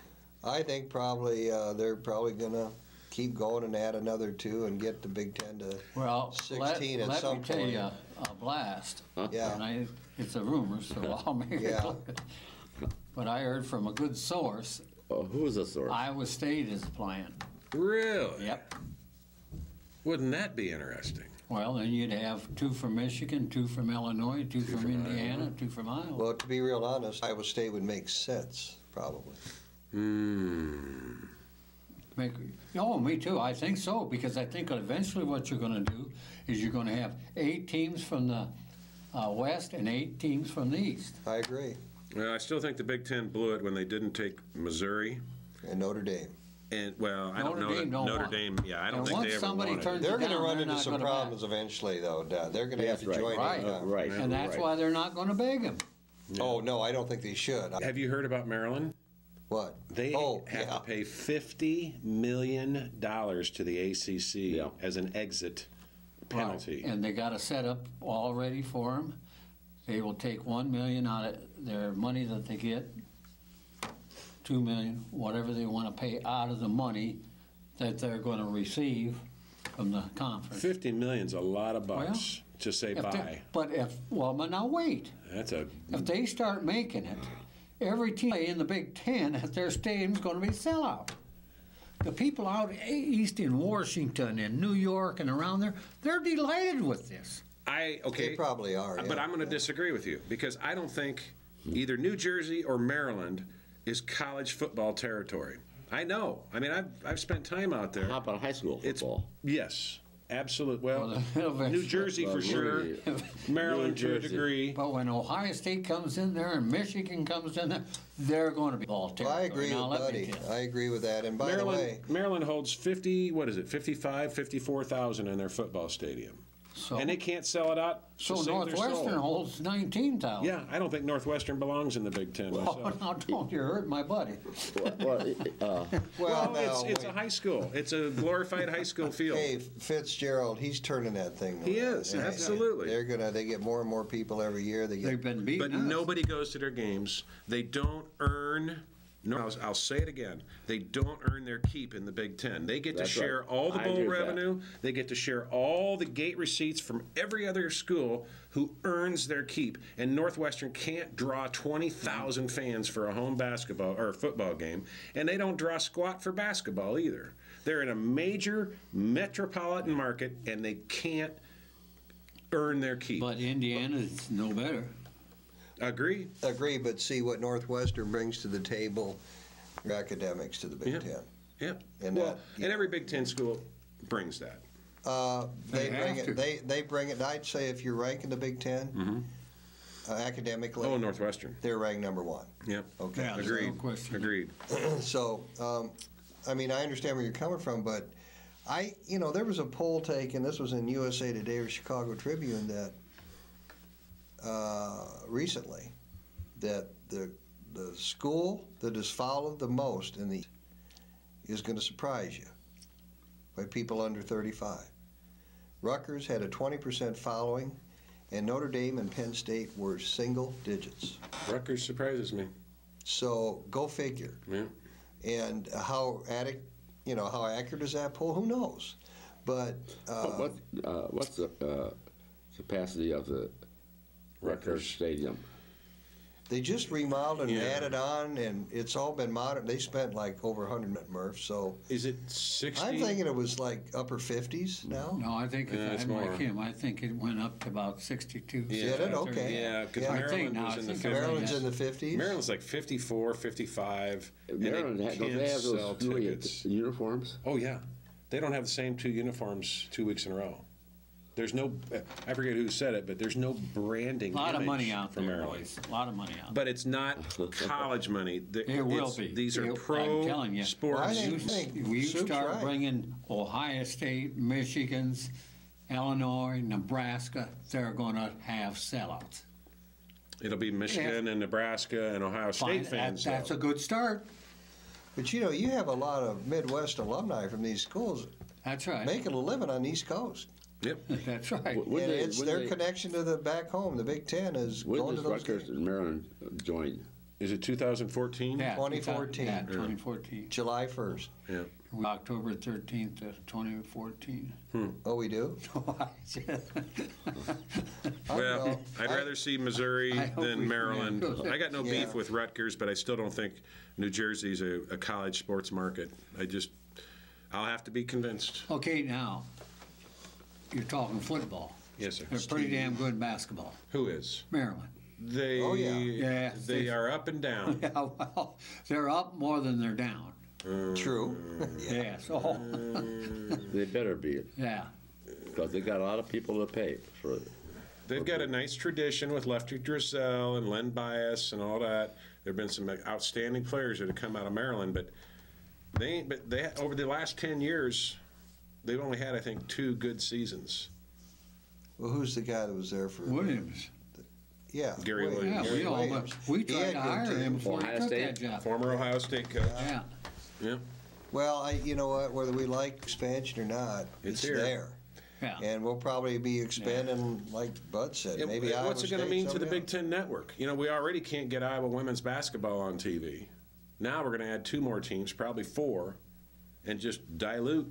I think probably they're probably going to keep going and add another 2 and get the Big Ten to Well, 16 at let some me tell point. you a blast. Yeah. And it's a rumor, so I'll make Yeah. it. but I heard from a good source, Who is the source? Iowa State is playing. Really? Yep. Wouldn't that be interesting? Well, then you'd have 2 from Michigan, 2 from Illinois, 2 from Indiana, 2 from Iowa. Well, to be real honest, Iowa State would make sense, probably. Oh, me too. I think so, because I think eventually what you're going to do is you're going to have 8 teams from the West and 8 teams from the East. I agree. Well, I still think the Big Ten blew it when they didn't take Missouri. And Notre Dame. And, well, I don't know Notre Dame that don't Notre want it. Dame, yeah, I don't And think once they ever somebody wanted turns it. They're going to down, run they're into not some gonna problems eventually, though, Dad. They're going to have to That's join right. in. Right. And that's right. why they're not going to beg them. Oh, no, I don't think they should. Have you heard about Maryland? What? They have to pay $50 million to the ACC as an exit penalty. Right. And they got a setup all ready for them. They will take $1 million out of their money that they get, $2 million, whatever they want to pay out of the money that they're going to receive from the conference. $50 million's a lot of bucks to say bye. But now wait. That's a. If they start making it, every team in the Big Ten at their stadium's going to be a sellout. The people out east in Washington and New York and around there, they're delighted with this. They probably are. But I'm going to disagree with you because I don't think either New Jersey or Maryland is college football territory. I know. I mean, I've spent time out there. How about high school football? Yes, absolutely. Well, Well, New Jersey for sure, Maryland to a degree. But when Ohio State comes in there and Michigan comes in there, they're going to be all territory. I agree with Buddy. I agree with that. And by the way, Maryland holds 54,000 in their football stadium. So, And they can't sell it out. so to save their Northwestern soul. holds 19,000. Yeah, I don't think Northwestern belongs in the Big Ten myself. Oh, now don't you hurt my buddy. Well, it's a high school. It's a glorified high school field. Hey, Fitzgerald, he's turning that thing around. He is, Yeah, absolutely. They get more and more people every year. They've been beaten. But nobody goes to their games. They don't earn. No, I'll say it again. They don't earn their keep in the Big Ten. They get to share all the bowl revenue. They get to share all the gate receipts from every other school who earns their keep. And Northwestern can't draw 20,000 fans for a home basketball or football game, and they don't draw squat for basketball either. They're in a major metropolitan market, and they can't earn their keep. But Indiana's no better. Agree. Agree, but see what Northwestern brings to the table, academics to the Big Ten. Yeah. And Well, and every Big Ten school brings that. They They bring have it. to. They bring it. I'd say if you're ranking the Big Ten academically, Oh, Northwestern. they're ranked number 1. Yep. Okay. Yeah, there's Agreed. no question. Agreed. So, I mean, I understand where you're coming from, but there was a poll taken. This was in USA Today or Chicago Tribune that recently that the school that is followed the most in the is going to surprise you by people under 35. Rutgers had a 20% following, and Notre Dame and Penn State were single digits. Rutgers surprises me. So go figure. Yeah. And how accurate is that poll? Who knows? But What's the capacity of the Rutgers Stadium? they just remodeled and Yeah. added on, and it's all been modern. They spent like over 100 million, Murph. So Is it 60? I'm thinking it was like upper 50s now. No, I think Yeah, it's I'm like more. him. I think it went up to about 62. Did it? Okay. Yeah, because Yeah. I think Maryland now, was I in the think 50s. Maryland's in the 50s. Maryland's like 54, 55. and Maryland, they don't they can't have sell those really tickets. uniforms? Oh, yeah. They don't have the same 2 uniforms 2 weeks in a row. There's no, I forget who said it, but there's no branding A lot of image money out for there, Maryland. boys. A lot of money out there. But it's not college money. It will be. These are I'm pro telling you. sports. Well, I think We Soup's start right. bringing Ohio State, Michigan's, Illinois, Nebraska, they're going to have sellouts. It'll be Michigan and Nebraska and Ohio State fans. That's though. a good start. But you have a lot of Midwest alumni from these schools That's right. making a living on the East Coast. Yep. That's right. And it's their connection to the back home. The Big Ten is When going to does those Rutgers games. and Maryland join? Is it 2014? Yeah, 2014. Yeah, 2014. July 1st. Yeah. October 13th of 2014. Oh, we do? Well, I'd rather see Missouri I hope than we Maryland. win. I got no Yeah. beef with Rutgers, but I still don't think New Jersey's a college sports market. I'll have to be convinced. Okay, now, you're talking football. Yes, sir. They're pretty damn good in basketball. Who is? Maryland. They, Oh, yeah. Yeah, they are up and down. Yeah, well, they're up more than they're down. True. Yeah, so, They better be, yeah. because they got a lot of people to pay for it. They've got a nice tradition with Lefty Driesell and Len Bias and all that. There have been some outstanding players that have come out of Maryland, but they over the last 10 years, they've only had, I think, 2 good seasons. Well, who's the guy that was there for? Williams. Yeah. Gary Yeah, Williams. we all, Williams. we He tried had to good hire him teams. before he Ohio took State. that job. Former Ohio State coach. Yeah. Yeah. Well, you know what? Whether we like expansion or not, It's it's here. there. Yeah. And we'll probably be expanding, like Bud said. Yeah, Maybe what's it going to Iowa mean State, to the somebody Big Ten Network? You know, we already can't get Iowa women's basketball on TV. Now we're going to add 2 more teams, probably 4, and just dilute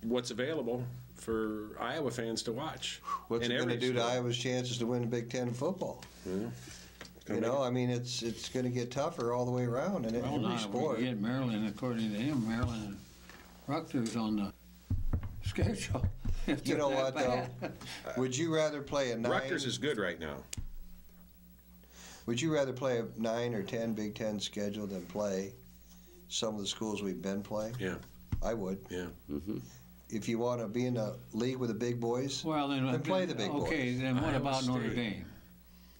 what's available for Iowa fans to watch. What's And it going to every do to school. Iowa's chances to win the Big Ten in football? You know, I mean, it's going to get tougher all the way around in Well, every now, sport. we get Maryland, according to him, Maryland and Rutgers on the schedule. If You they're know that what, though? bad. Would you rather play a 9? Rutgers is good right now. Would you rather play a 9 or 10 Big Ten schedule than play some of the schools we've been playing? Yeah. I would. Yeah. If you want to be in a league with the big boys, Well, then play the big okay, boys. then what Iowa about Notre State. Dame?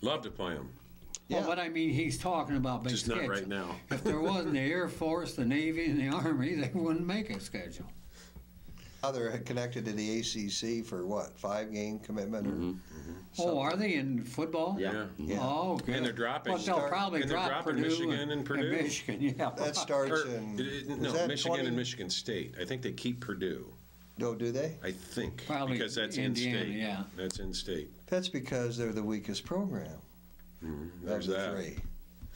Love to play them. Yeah. Well, but I mean, he's talking about big Just not schedule. right now. If there wasn't the Air Force, the Navy, and the Army, they wouldn't make a schedule. Now they're connected to the ACC for what, 5-game commitment? Or Oh, are they in football? Yeah. Yeah. Oh, good. And they're dropping- But they'll probably and they're drop dropping Purdue Michigan and Purdue. Michigan, yeah. That starts Or, in no, is that Michigan 20? and Michigan State. I think they keep Purdue. No, do they? I think. Probably because that's Indiana, in-state. yeah. That's in-state. That's because they're the weakest program There's of the that. 3.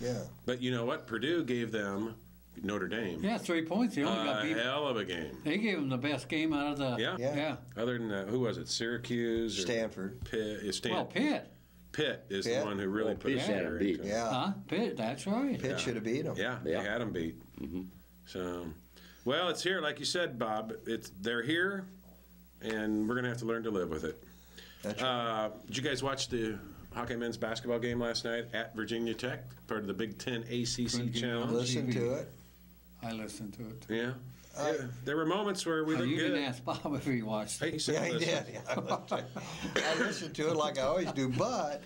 Yeah. But you know what? Purdue gave them Notre Dame Yeah, 3 points. They only got a beat. hell of a game. They gave them the best game out of the. Yeah. Yeah. Other than who was it? Syracuse or Stanford. Pitt? Well, Pitt. Pitt is Pitt? the one who really Oh, put Pitt us had there. them beat. Yeah. Huh? Pitt, that's right. Pitt should have beat them. Yeah, Yeah. they had them beat. So, well, it's here, like you said, Bob. They're here, and we're gonna have to learn to live with it. That's right. Did you guys watch the Hawkeye men's basketball game last night at Virginia Tech, part of the Big Ten ACC Couldn't get Challenge? on. Listen to it. I listened to it. Yeah. Yeah. There were moments where we Oh, looked you good. didn't ask Bob if he watched Hey, it. he said Yeah, he listen. did. Yeah, I listened to it like I always do, but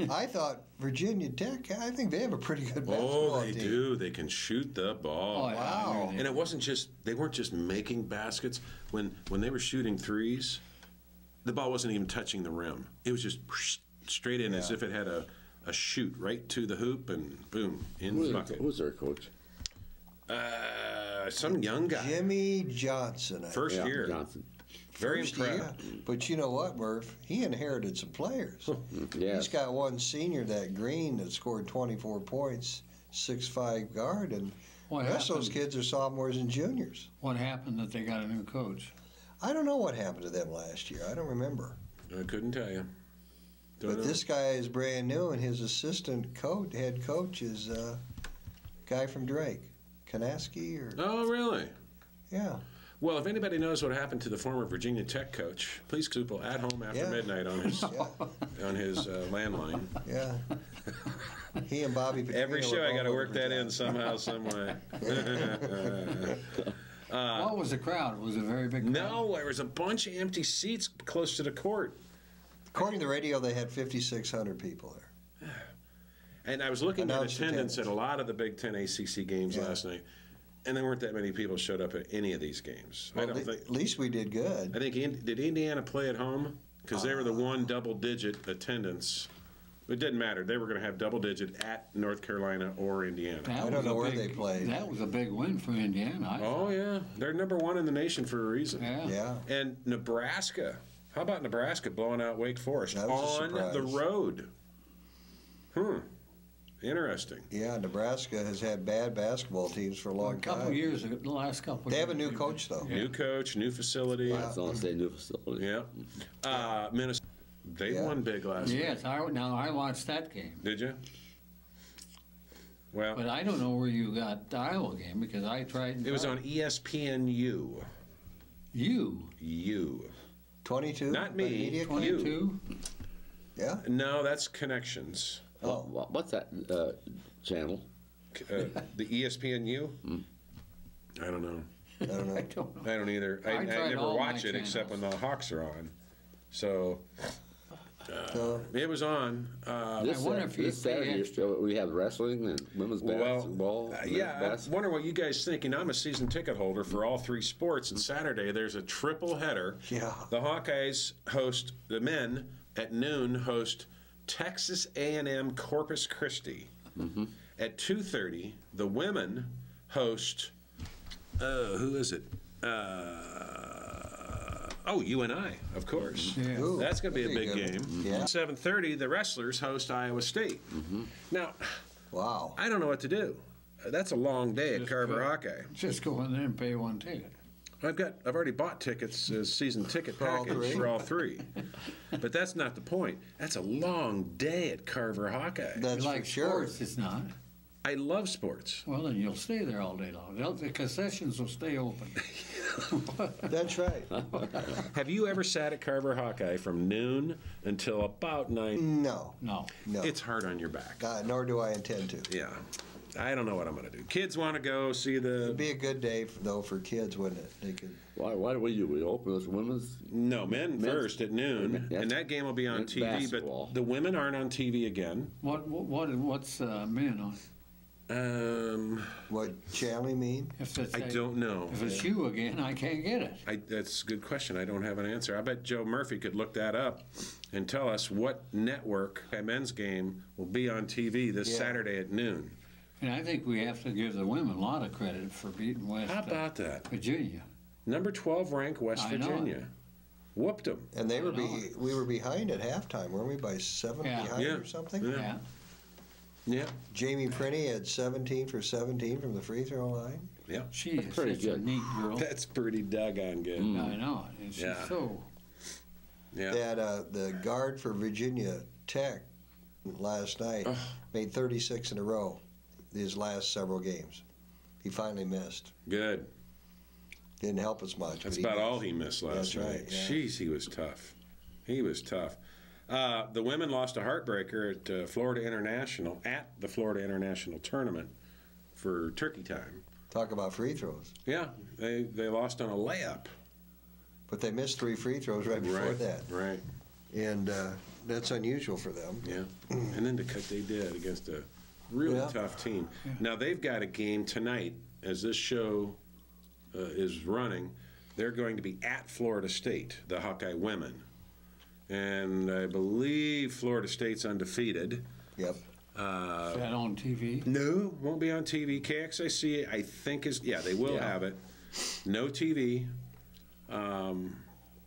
I thought Virginia Tech, I think they have a pretty good basketball Oh, they team. do. They can shoot the ball. Oh, yeah, Wow. I knew And it wasn't just they weren't just making baskets. When they were shooting threes, the ball wasn't even touching the rim. It was just straight in as Yeah. if it had a shoot right to the hoop and boom in the bucket. Who's their coach? Some young guy, Jimmy Johnson. first Yeah, year, Johnson. very First year. impressed. But you know what, Murph? He inherited some players. Yes. He's got one senior, that Green, that scored 24 points, 6'5" guard, and What the rest of those happened? kids are sophomores and juniors. What happened that they got a new coach? I don't know what happened to them last year. I don't remember. I couldn't tell you. Don't But know. this guy is brand new, and his assistant coach, head coach, is a guy from Drake, Kanaski, or Oh, really? yeah. Well, if anybody knows what happened to the former Virginia Tech coach, please Kupel at home after Yeah. midnight on his Yeah, landline. yeah. He and Bobby Petrino Every were show I both got to over work for that in jobs. somehow, some way. What was the crowd? Was it a very big crowd? No, there was a bunch of empty seats close to the court. According to the radio, they had 5,600 people there. And I was looking at Announced attendance at attendance. a lot of the Big Ten ACC games Yeah. last night, and there weren't that many people showed up at any of these games. Well, I don't at think. least we did good. I think did Indiana play at home? Because they were the one double-digit attendance. It didn't matter. They were going to have double-digit at North Carolina or Indiana. That I don't was know a where big- they played. That was a big win for Indiana. I Oh thought. yeah, they're number one in the nation for a reason. Yeah. Yeah. And Nebraska. How about Nebraska blowing out Wake Forest That was a on surprise. the road? Interesting. Yeah, Nebraska has had bad basketball teams for a long A couple time. years ago, the last couple. They have a years, new coach, though. Yeah. New coach, new facility. That's all I say, new facility. Yeah. Minnesota, they Yeah. won big last week. Yes, I watched that game, Did you? Well, but I don't know where you got the Iowa game because I tried. And it was tried. on ESPNU. You. 22? Not me. Media? 22. Yeah. No, that's Connections. Oh. What's that channel? The ESPNU? I don't know. I don't know. I don't know. I don't either. I I tried never all watch my it except when the Hawks are on. So So, it was on. I wonder if you this pay Saturday extra. we have wrestling and women's basketball. men's yeah, I basketball. wonder what you guys think. And I'm a season ticket holder for all three sports. And Saturday there's a triple header. Yeah. The Hawkeyes host the men at noon. Host Texas A&M Corpus Christi. At 2:30, the women host. Who is it? UNI, of course. Yeah. Ooh, That's going to be a that'd big a good game. one. Yeah. 7:30, the wrestlers host Iowa State. Now, Wow. I don't know what to do. That's a long day at Just Carver go. Hawkeye. Just go in there and pay one ticket. I've already bought tickets as season ticket For all package three? for all three. But that's not the point. That's a long day at Carver Hawkeye. That's Like for sure. sports, it's not. I love sports. Well, then you'll stay there all day long. The concessions will stay open. That's right. Have you ever sat at Carver Hawkeye from noon until about 9? No. No. No. It's hard on your back. Nor do I intend to. Yeah. I don't know what I'm going to do. Kids want to go see the. It'd be a good day, though, for kids, wouldn't it? They could. Why do we open this women's? No, men Men's- first at noon, Yes. and that game will be on Men's TV. basketball. But the women aren't on TV again. What's men on? What channel you mean? If it's I don't know. If it's you again, I can't get it. That's a good question. I don't have an answer. I bet Joe Murphy could look that up and tell us what network a men's game will be on TV this Yeah. Saturday at noon. And I think we have to give the women a lot of credit for beating West How about that? Virginia. Number 12 ranked West I know it. Virginia. Whooped them. And they were I know it. we were behind at halftime, weren't we? By 7 Yeah. behind Yeah. or something. Yeah. Yeah. Yeah. Jamie Prinny had 17 for 17 from the free throw line. Yeah. She is pretty such a good. neat girl. That's pretty doggone good. I know it. And she's Yeah. so. Yeah. They had the guard for Virginia Tech last night made 36 in a row his last several games. He finally missed. Good. Didn't help us much. That's but about missed. all he missed last That's night. right, yeah. Jeez, he was tough. He was tough. The women lost a heartbreaker at Florida International, at the Florida International tournament for turkey time. Talk about free throws. Yeah, they lost on a layup. But they missed 3 free throws right before Right, that. right, And that's unusual for them. yeah. And then to cut they did against a really Yeah. tough team. Now they've got a game tonight as this show is running. They're going to be at Florida State, the Hawkeye women. And I believe Florida State's undefeated. Yep. Is that on TV? No, won't be on TV. KXIC, I think, they will Yeah. have it. No TV.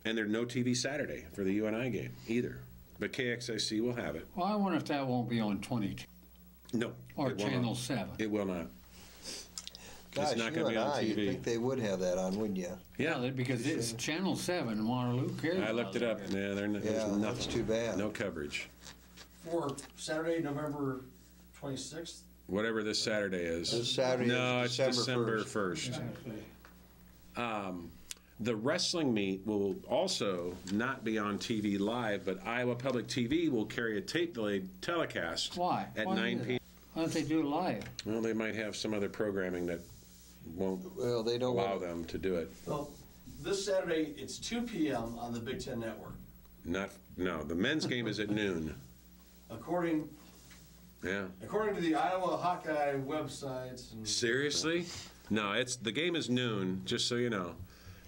And there's no TV Saturday for the UNI game either. But KXIC will have it. Well, I wonder if that won't be on 22 No. or it will Channel not. 7. It will not. Gosh, not you gonna be and on I, you'd TV. think they would have that on, wouldn't you? Yeah. Because it's Channel 7 in Waterloo. Cares I looked it about up. Yeah, there's Yeah, nothing. that's too bad. No coverage. For Saturday, November 26th. Whatever this Saturday is. This Saturday no, is it's December December 1st. The wrestling meet will also not be on TV live, but Iowa Public TV will carry a tape delayed telecast Why? at Why 9 do p.m. Why don't they do it live? Well, they might have some other programming that won't Well, they don't allow want them to do it. Well, this Saturday, it's 2 p.m. on the Big Ten Network. No, the men's game is at noon. According Yeah. to the Iowa Hawkeye websites. And Seriously? No, the game is noon, just so you know.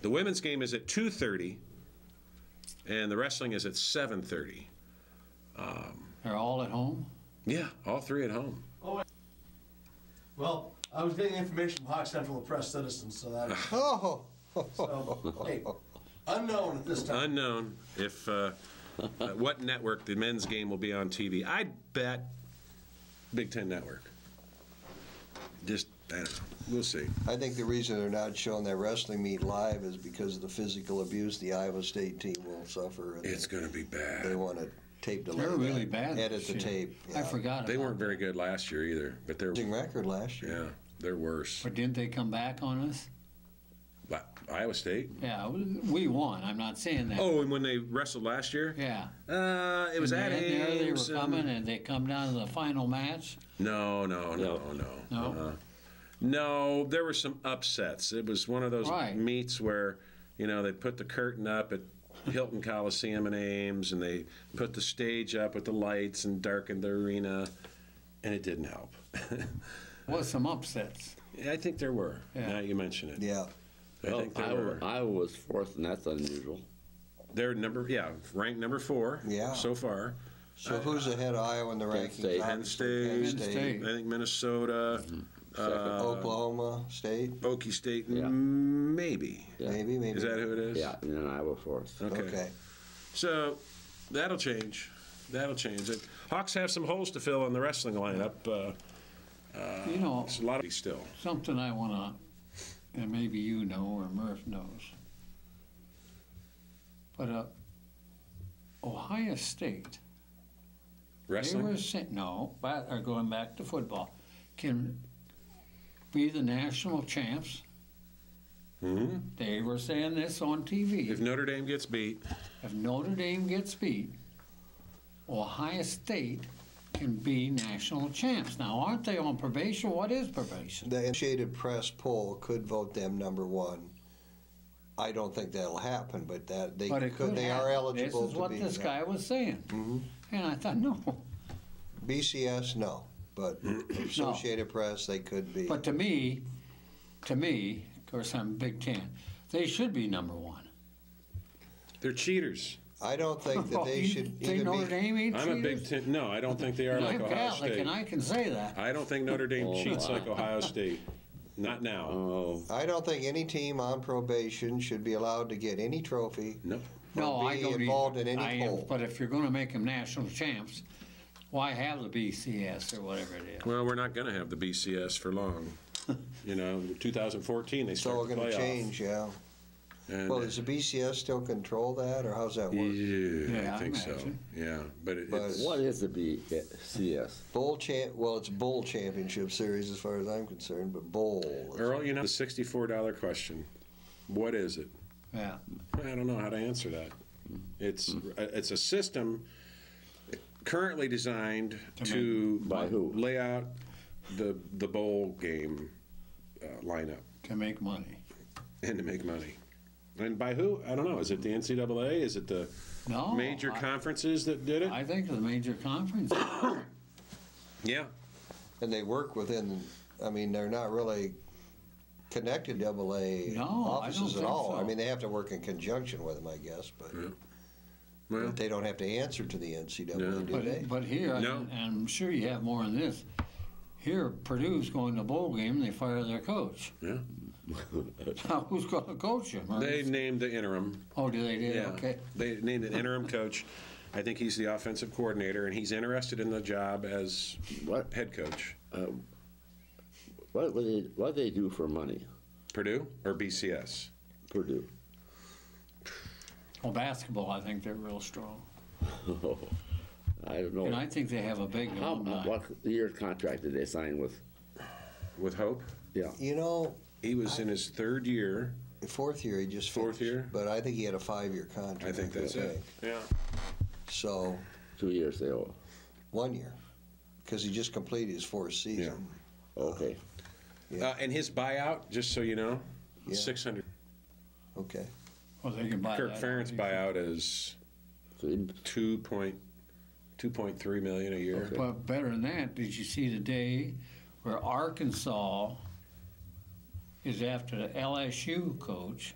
The women's game is at 2:30, and the wrestling is at 7:30. They're all at home? Yeah, all three at home. well, I was getting information from Hawk Central Press Citizen, so that. Oh, So, hey, unknown at this time. Unknown if what network the men's game will be on TV. I bet Big Ten Network. Just, I don't know. We'll see. I think the reason they're not showing that wrestling meet live is because of the physical abuse the Iowa State team will suffer. And It's going to be bad. they want to tape delay. They're really bad. Edit this the year. tape. I forgot. They about weren't very good last year either, but they're Losing record last year. yeah, they're worse. But didn't they come back on us? But Iowa State. Yeah, we won. I'm not saying that. Oh, and when they wrestled last year, Yeah. it was And at then there they were Ames and- coming, and they come down to the final match. No. No? No, there were some upsets. It was one of those Right. meets where, they put the curtain up at Hilton Coliseum in Ames, and they put the stage up with the lights and darkened the arena, and it didn't help. Was some upsets. I think there were. Yeah. Now you mention it. Yeah. I think there were. Iowa was fourth, and that's unusual. They're ranked number 4 Yeah. so far. So who's ahead of Iowa in the Penn rankings? State. Penn Obviously, Penn State. State. I think Minnesota, Oklahoma State, Okie State, Yeah. maybe. Yeah. maybe. Is that who it is? Yeah, and then Iowa fourth. Okay. So that'll change. Hawks have some holes to fill in the wrestling lineup. You know, It's a lot of still. something I want to, and maybe you know or Murph knows, but Ohio State, Wrestling? they were saying, no, but are going back to football, can be the national champs. Mhm. They were saying this on TV. If Notre Dame gets beat, If Notre Dame gets beat, Ohio State can be national champs. Now, aren't they on probation? What is probation? The Associated Press poll could vote them number 1. I don't think that'll happen, but that they But it could They happen. are eligible This is what to be. this guy was saying. Mhm. And I thought, no. BCS, no, but Associated Press, they could be. But to me, of course, I'm Big Ten, they should be number 1. they're cheaters. I don't think that they You should think even Notre be. Dame ain't I'm a Big cheaters? Ten. No, I don't think they are And like I'm Ohio Catholic, State. and I can say that. I don't think Notre Dame Oh, cheats my. like Ohio State. Not now. Oh, I don't think any team on probation should be allowed to get any trophy. Nope. No, or I be don't involved either. in any poll. But if you're going to make them national champs, why have the BCS or whatever it is? Well, we're not going to have the BCS for long. 2014 they It's all start the going to playoff. change, yeah. And, Well, does the BCS still control that, or how's that work? yeah, Yeah, I I think so. imagine. Yeah, but But- it's what is the BCS? Well, it's Bowl Championship Series as far as I'm concerned, but Bowl. Earl. The $64 question. What is it? Yeah. I don't know how to answer that. It's a system currently designed to By who? lay out the bowl game lineup To make money. and to make money. And by who? I don't know. Is it the NCAA? Is it the No. major conferences that did it? I think the major conference. Yeah. And they work within, I mean, they're not really connected to AA No, I offices don't at think all. so. I mean, they have to work in conjunction with them, I guess, but, Well, but they don't have to answer to the NCAA, No. do they? But here, No. and I'm sure you have more than this, here Purdue's going to bowl game, they fire their coach. yeah. Now, who's going to coach him? They named the interim. Oh, do they? Yeah. Okay. They named an interim coach. I think he's the offensive coordinator, and he's interested in the job as What? head coach. What do they do for money? Purdue or BCS? Purdue. Well, basketball, I think they're real strong. I don't know. And I think they have a big alumni. What year's contract did they sign with? With Hope. Yeah. You know, He was in his third year. fourth year, he just Fourth finished, year? but I think he had a 5-year contract. I think that's it. Yeah. So, 2 years they owe. 1 year, because he just completed his 4th season. Okay. And his buyout, just so you know, Yeah. 600. Okay. Well, they can buy Kirk that. Ferentz buyout is So he- 2.3 million a year. Okay. But better than that, did you see the day where Arkansas is after the LSU coach,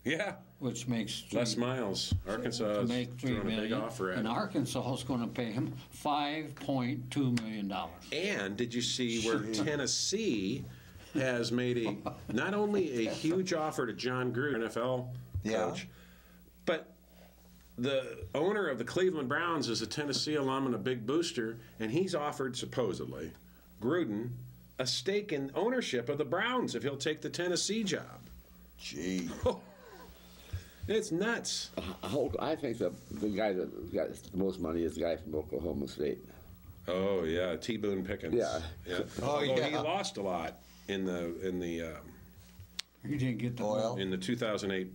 Yeah. which makes Les Miles, Arkansas to is make $3 throwing a big million, offer at and him. Arkansas is going to pay him $5.2 million. And did you see where Tennessee has made not only a huge offer to John Gruden, NFL Yeah. coach, but the owner of the Cleveland Browns is a Tennessee alum and a big booster, and he's offered, supposedly, Gruden a stake in ownership of the Browns if he'll take the Tennessee job. Gee. It's nuts. I think the guy that got the most money is the guy from Oklahoma State. Oh yeah, T. Boone Pickens. Yeah. Oh, Although yeah. he lost a lot in the He didn't get the Oil. in the 2008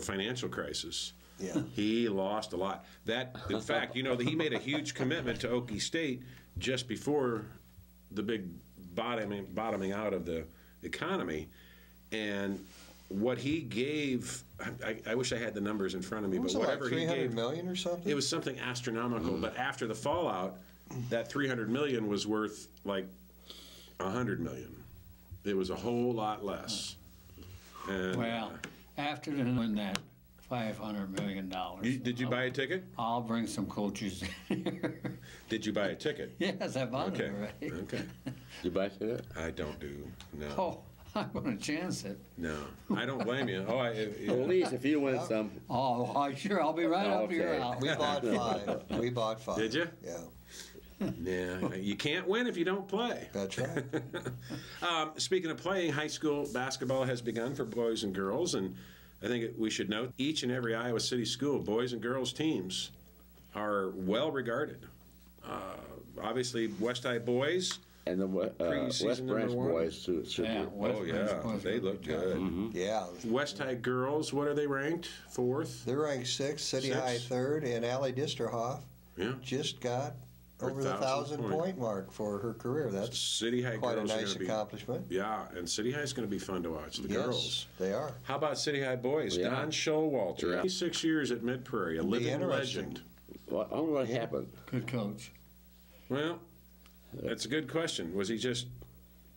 financial crisis. Yeah. He lost a lot. That, in fact, he made a huge commitment to Okie State just before the big bottoming out of the economy, and what he gave, I wish I had the numbers in front of me, What was but it, whatever like he $300 gave, million or something? it was something astronomical. But after the fallout, that $300 million was worth like $100 million. It was a whole lot less. And, Well, after the win that $500 million, did you buy a ticket? I'll bring some coaches in here. Did you buy a ticket? Yes, I bought Okay. it already. Okay. You buy it? I don't do. No. Oh, I'm going to chance it. No. I don't blame you. Oh, At least if you win some. Oh, sure, I'll be right up to your Okay. house. We bought 5. We bought 5. Did you? Yeah. Yeah. You can't win if you don't play. That's right. Speaking of playing, high school basketball has begun for boys and girls, and I think we should note each and every Iowa City school, boys and girls teams, are well regarded. Obviously, West High boys. And the West Preseason Branch number 1? boys, too. should Yeah, be. West Oh Branch yeah, boys they did a look good job. good. Yeah. West High girls, what are they ranked? 4th? They're ranked 6th, City Six. High 3rd, and Allie Disterhoff Yeah. just got Her over the 1,000 1,000-point mark for her career. That's City High quite a girls are nice going to be. accomplishment. Yeah, and City High is going to be fun to watch. The Yes, girls. they are. How about City High boys? Yeah. Don Showalter, Yeah. 26 years at Mid Prairie, a living interesting. legend. Well, I wonder what happened. Good coach. Well, that's a good question. Was he just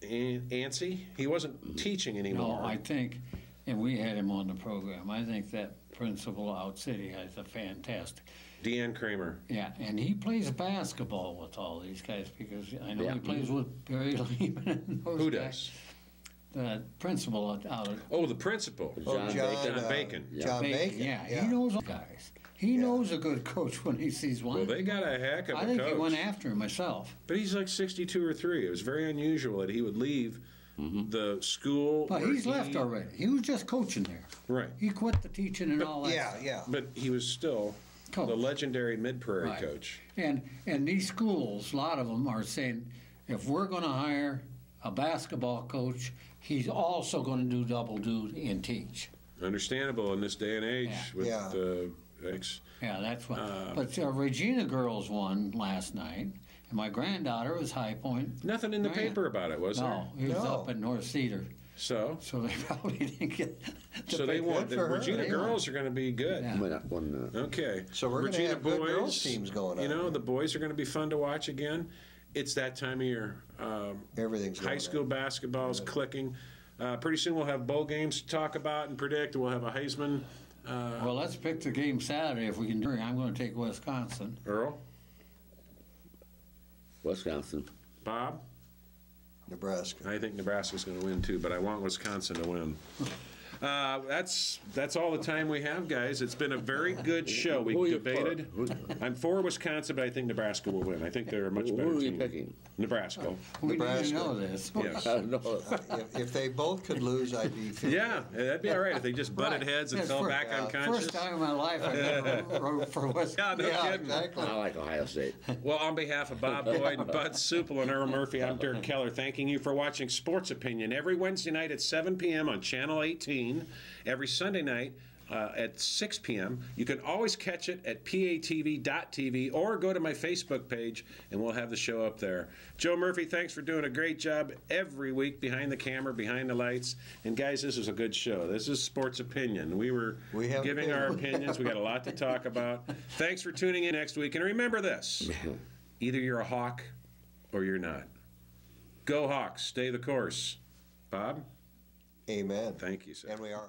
antsy? He wasn't teaching anymore. No, I think, and we had him on the program, I think that principal out City has a fantastic. Deanne Kramer. Yeah, and he plays basketball with all these guys because I know Yeah. he plays with Barry Lehman and those Who guys. does? The principal out of Oh, the principal. Oh, John Bacon. John Bacon. Yeah, he knows those guys. He knows a good coach when he sees one. Well, they got a heck of a I think coach. he went after him myself. But he's like 62 or 3. It was very unusual that he would leave the school. But where he's left already. He was just coaching there. Right. He quit the teaching and all that. Yeah, stuff. yeah. But he was still Coach. the legendary Mid Prairie Right. coach. And these schools, a lot of them are saying, if we're going to hire a basketball coach, he's also going to do double duty and teach. Understandable in this day and age Yeah. with Yeah. Yeah, that's what. But Regina girls won last night, and my granddaughter was High Point. Nothing in the Marion. paper about it, was No, he was No. up at North Cedar, there? so they probably didn't get. So they pick. won. Good The for her. Regina They girls are going to be good. Yeah. Might not won, Okay. So we're gonna Regina have good girls teams going You on. know, the boys are going to be fun to watch again. It's that time of year. Everything's going High school basketball is clicking. Pretty soon we'll have bowl games to talk about and predict. We'll have a Heisman. Well, let's pick the game Saturday if we can do it. I'm going to take Wisconsin. Earl, Wisconsin. Bob, Nebraska. I think Nebraska's going to win too, but I want Wisconsin to win. That's all the time we have, guys. It's been a very good show. Who are We you debated. for? I'm for Wisconsin, but I think Nebraska will win. I think they're a much better Who are you team. picking? Nebraska. We need Nebraska. to know this. Yes. I don't know. If they both could lose, I'd be 50. Yeah, that'd be all right if they just butted Right. heads and Yes, fell for- back unconscious. First time in my life I ever wrote for Wisconsin. Yeah, no Yeah, kidding. exactly. I like Ohio State. Well, on behalf of Bob Boyd, Bud Supple, and Earl Murphy, I'm Dirk Keller, thanking you for watching Sports Opinion every Wednesday night at 7 p.m. on Channel 18, every Sunday night at 6 p.m. You can always catch it at patv.tv or go to my Facebook page, and we'll have the show up there. Joe Murphy, thanks for doing a great job every week behind the camera, behind the lights. And, guys, this is a good show. This is Sports Opinion. We have giving our opinions. We got a lot to talk about. Thanks for tuning in next week. And remember this. Either you're a Hawk or you're not. Go Hawks. Stay the course. Bob? Amen. Thank you, sir. And we are.